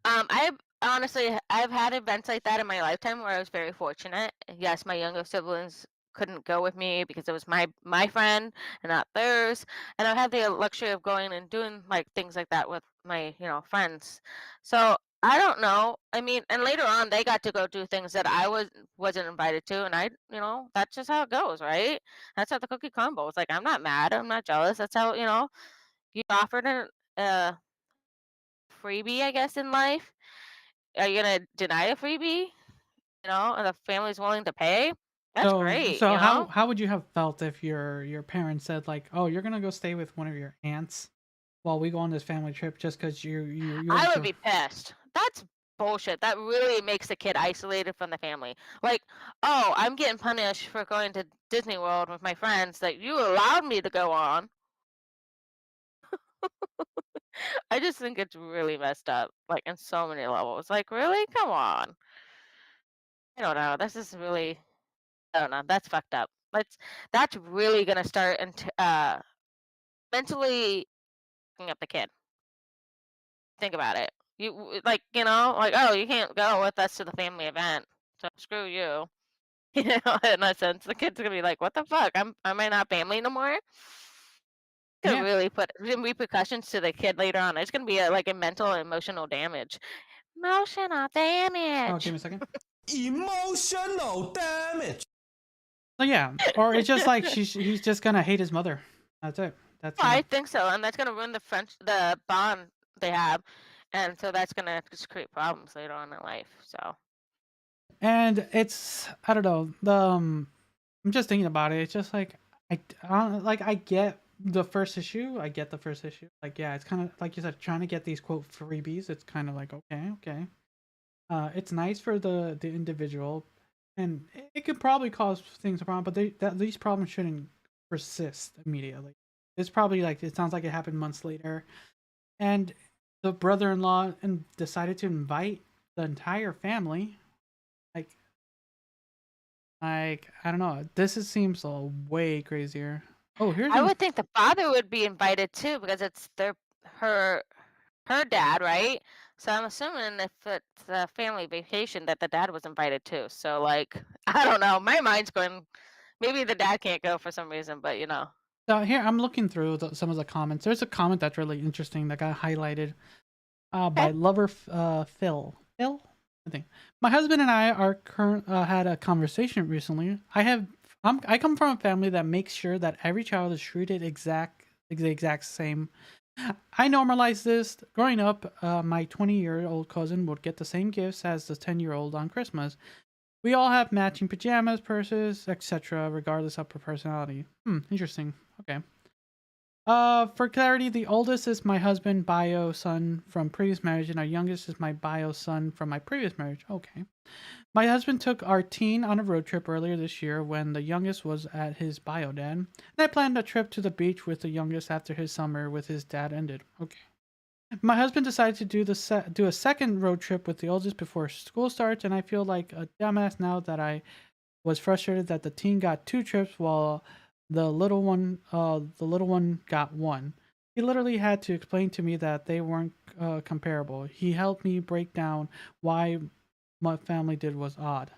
Speaker 1: I've had events like that in my lifetime where I was very fortunate. Yes, my younger siblings couldn't go with me because it was my friend and not theirs, and I had the luxury of going and doing like things like that with my friends. So I don't know. I mean, and later on they got to go do things that I wasn't invited to, and that's just how it goes, right? That's how the cookie crumbles. Like I'm not mad. I'm not jealous. That's how you offered a freebie, I guess, in life. Are you gonna deny a freebie? And the family's willing to pay? That's great,
Speaker 2: So how would you have felt if your parents said like, "Oh, you're gonna go stay with one of your aunts while we go on this family trip just because you
Speaker 1: I
Speaker 2: went
Speaker 1: would
Speaker 2: to."
Speaker 1: be pissed. That's bullshit. That really makes the kid isolated from the family. Like, oh, I'm getting punished for going to Disney World with my friends that you allowed me to go on. I just think it's really messed up, like in so many levels. Like, really? Come on. I don't know. This is really I don't know. That's fucked up. That's really gonna start into mentally fucking up the kid. Think about it. Like, oh, you can't go with us to the family event, so screw you. In a sense, the kid's gonna be like, "What the fuck? Am I not family no more?" Could
Speaker 2: Yeah.
Speaker 1: really put repercussions to the kid later on. It's gonna be like a mental and emotional damage. Emotional
Speaker 2: Oh, give
Speaker 1: damage.
Speaker 2: me a second.
Speaker 6: Emotional damage.
Speaker 2: So yeah, or it's just like he's just gonna hate his mother. That's it. That's
Speaker 1: I think so, and that's gonna ruin the bond they have, and so that's gonna just create problems later on in life. So.
Speaker 2: and it's, I don't know, I'm just thinking about it. It's just like I don't, like, I get the first issue. I get the first issue. Like, yeah, it's kind of like you said, trying to get these quote freebies. It's kind of like, okay. It's nice for the individual, and it could probably cause things a problem, but these problems shouldn't persist immediately. It's probably like, it sounds like it happened months later, and the brother-in-law and decided to invite the entire family. Like, I don't know. Seems way crazier. Oh, here's
Speaker 1: I
Speaker 2: an
Speaker 1: would think the father would be invited too because it's her her dad, right? So I'm assuming if it's a family vacation that the dad was invited too. So like I don't know. My mind's going. Maybe the dad can't go for some reason, but
Speaker 2: so here I'm looking through some of the comments. There's a comment that's really interesting that got highlighted by
Speaker 1: Okay.
Speaker 2: lover Phil. Phil, I think. My husband and I are had a conversation recently. I come from a family that makes sure that every child is treated the exact same. I normalized this. Growing up, my 20-year-old cousin would get the same gifts as the 10-year-old on Christmas. We all have matching pajamas, purses, etc., regardless of her personality. Interesting. Okay. For clarity, the oldest is my husband bio son from previous marriage, and our youngest is my bio son from my previous marriage. Okay. My husband took our teen on a road trip earlier this year when the youngest was at his bio dad, and I planned a trip to the beach with the youngest after his summer with his dad ended. Okay. My husband decided to do a second road trip with the oldest before school starts, and I feel like a dumbass now that I was frustrated that the teen got two trips while the little one got one. He literally had to explain to me that they weren't comparable. He helped me break down why what family did was odd.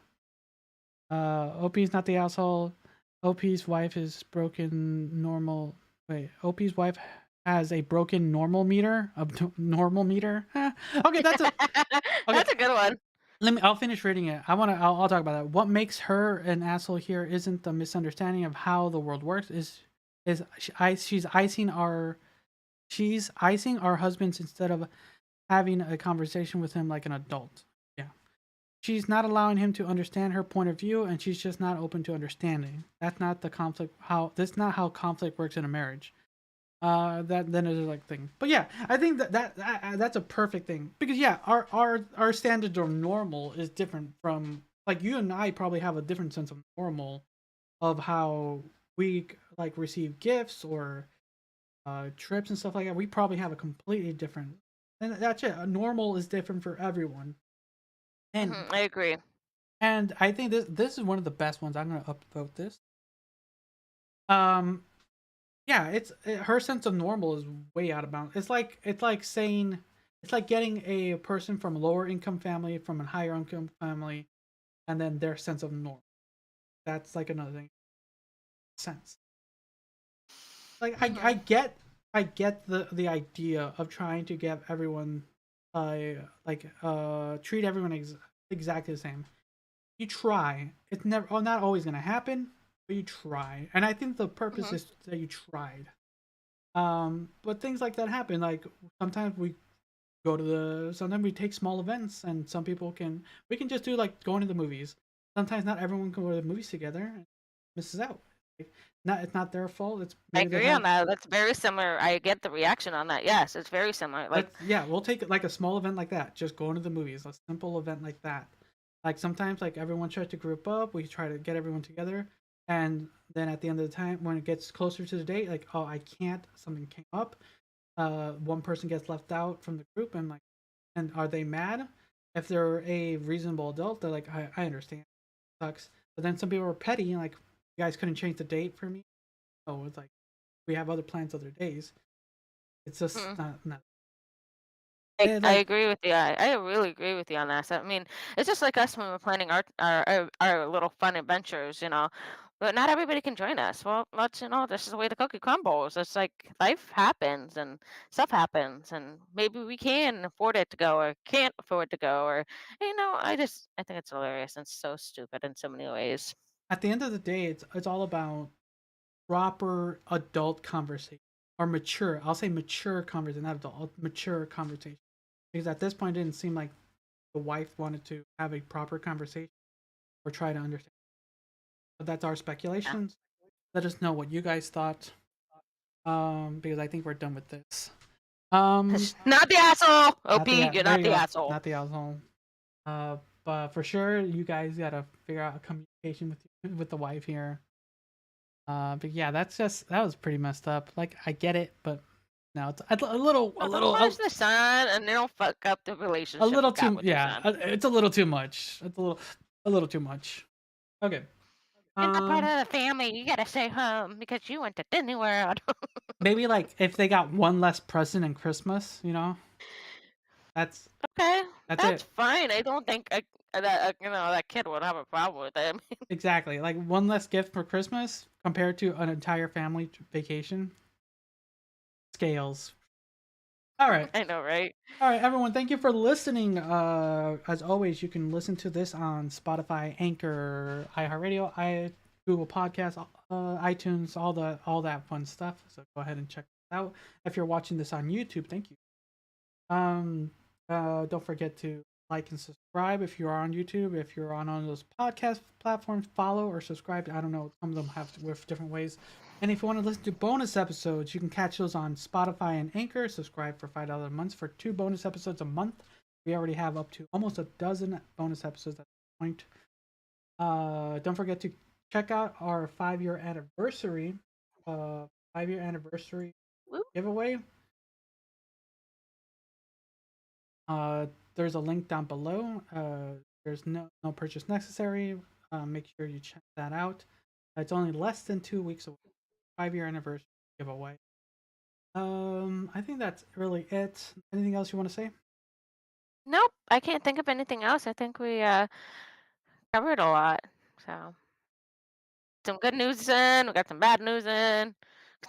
Speaker 2: OP's not the asshole. OP's wife is broken normal. Wait, OP's wife has a broken normal meter. Normal meter. Okay, that's a okay.
Speaker 1: that's a good one.
Speaker 2: I'll finish reading it. I'll talk about that. What makes her an asshole here isn't the misunderstanding of how the world works. She's icing our husbands instead of having a conversation with him like an adult. Yeah. She's not allowing him to understand her point of view, and she's just not open to understanding. That's not that's not how conflict works in a marriage. That then is like thing. But yeah, I think that's a perfect thing because yeah, our standards of normal is different from like you and I probably have a different sense of normal of how we like receive gifts or trips and stuff like that. We probably have a completely different, and that's it. A normal is different for everyone, and
Speaker 1: I agree.
Speaker 2: and I think this is one of the best ones. I'm gonna upvote this. Um, yeah, her sense of normal is way out of bounds. It's like getting a person from a lower income family from a higher income family, and then their sense of normal. That's like another thing. Sense. Like I get the idea of trying to get everyone, treat everyone exactly the same. You try. It's not always gonna happen, but you try. And I think the purpose is that you tried. But things like that happen. Like sometimes sometimes we take small events, and we can just do like going to the movies. Sometimes not everyone can go to the movies together and misses out. Like, it's not their fault. It's
Speaker 1: I
Speaker 2: maybe they
Speaker 1: agree on
Speaker 2: have.
Speaker 1: that. That's very similar. I get the reaction on that. Yes, it's very similar. Like,
Speaker 2: Yeah, we'll take like a small event like that. Just going to the movies, a simple event like that. Like sometimes, like everyone tries to group up. We try to get everyone together, and then at the end of the time, when it gets closer to the date, like, oh, I can't. Something came up. One person gets left out from the group, and like, and are they mad? If they're a reasonable adult, they're like, I understand, it sucks. But then some people are petty, like, you guys couldn't change the date for me. Oh, it's like we have other plans, other days. It's just not.
Speaker 1: I agree with you. I really agree with you on that. So, I mean, it's just like us when we're planning our little fun adventures, But not everybody can join us. Well, this is the way the cookie crumbles. It's like life happens and stuff happens, and maybe we can afford it to go or can't afford to go, or I think it's hilarious and so stupid in so many ways.
Speaker 2: At the end of the day, it's all about proper adult conversation or mature. I'll say mature conversation, not adult, mature conversation. Because at this point, it didn't seem like the wife wanted to have a proper conversation or try to understand. But that's our speculations. Let us know what you guys thought. Because I think we're done with this.
Speaker 1: Not the asshole,
Speaker 2: Not
Speaker 1: OP.
Speaker 2: the,
Speaker 1: You're
Speaker 2: there
Speaker 1: not
Speaker 2: you
Speaker 1: the
Speaker 2: go.
Speaker 1: asshole.
Speaker 2: Not the asshole. But for sure, you guys gotta figure out a communication with the wife here. But yeah, that was pretty messed up. Like I get it, but no, it's a little
Speaker 1: Watch the sun, and they don't fuck up the relationship.
Speaker 2: a little
Speaker 1: you got
Speaker 2: too
Speaker 1: with your
Speaker 2: yeah.
Speaker 1: son.
Speaker 2: It's a little too much. It's a little. a little too much. Okay.
Speaker 1: You're not part
Speaker 2: Um,
Speaker 1: of the family. You gotta stay home because you went to Disney World.
Speaker 2: maybe like if they got one less present in Christmas, you know, that's
Speaker 1: Okay,
Speaker 2: that's
Speaker 1: that's
Speaker 2: it.
Speaker 1: fine. I don't think that that kid would have a problem with it.
Speaker 2: Exactly. Like one less gift for Christmas compared to an entire family vacation. Scales. All right.
Speaker 1: I know, right?
Speaker 2: All right, everyone, thank you for listening. As always, you can listen to this on Spotify, Anchor, iHeartRadio, Google Podcasts, iTunes, all that fun stuff. So go ahead and check it out. If you're watching this on YouTube, thank you. Don't forget to like and subscribe if you are on YouTube. If you're on those podcast platforms, follow or subscribe. I don't know, some of them have with different ways. And if you want to listen to bonus episodes, you can catch those on Spotify and Anchor. Subscribe for $5 a month for 2 bonus episodes a month. We already have up to almost a dozen bonus episodes at this point. Don't forget to check out our 5-year anniversary. 5-year anniversary
Speaker 1: Woo.
Speaker 2: giveaway. There's a link down below. There's no purchase necessary. Make sure you check that out. It's only less than 2 weeks away. 5-year anniversary giveaway. I think that's really it. Anything else you want to say?
Speaker 1: Nope, I can't think of anything else. I think we covered a lot. So some good news in, we got some bad news in,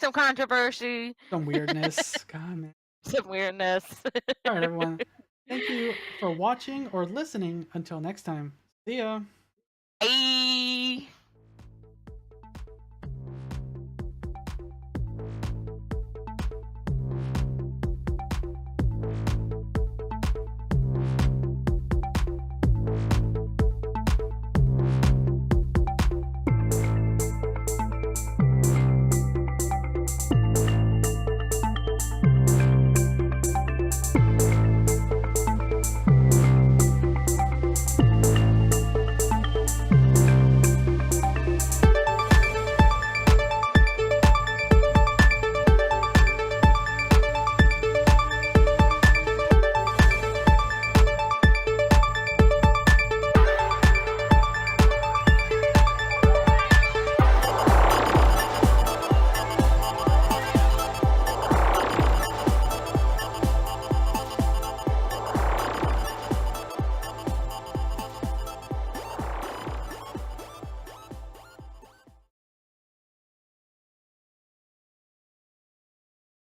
Speaker 1: some controversy,
Speaker 2: Some weirdness. God, man.
Speaker 1: some weirdness.
Speaker 2: All right, everyone. Thank you for watching or listening. Until next time. See ya.
Speaker 1: Bye.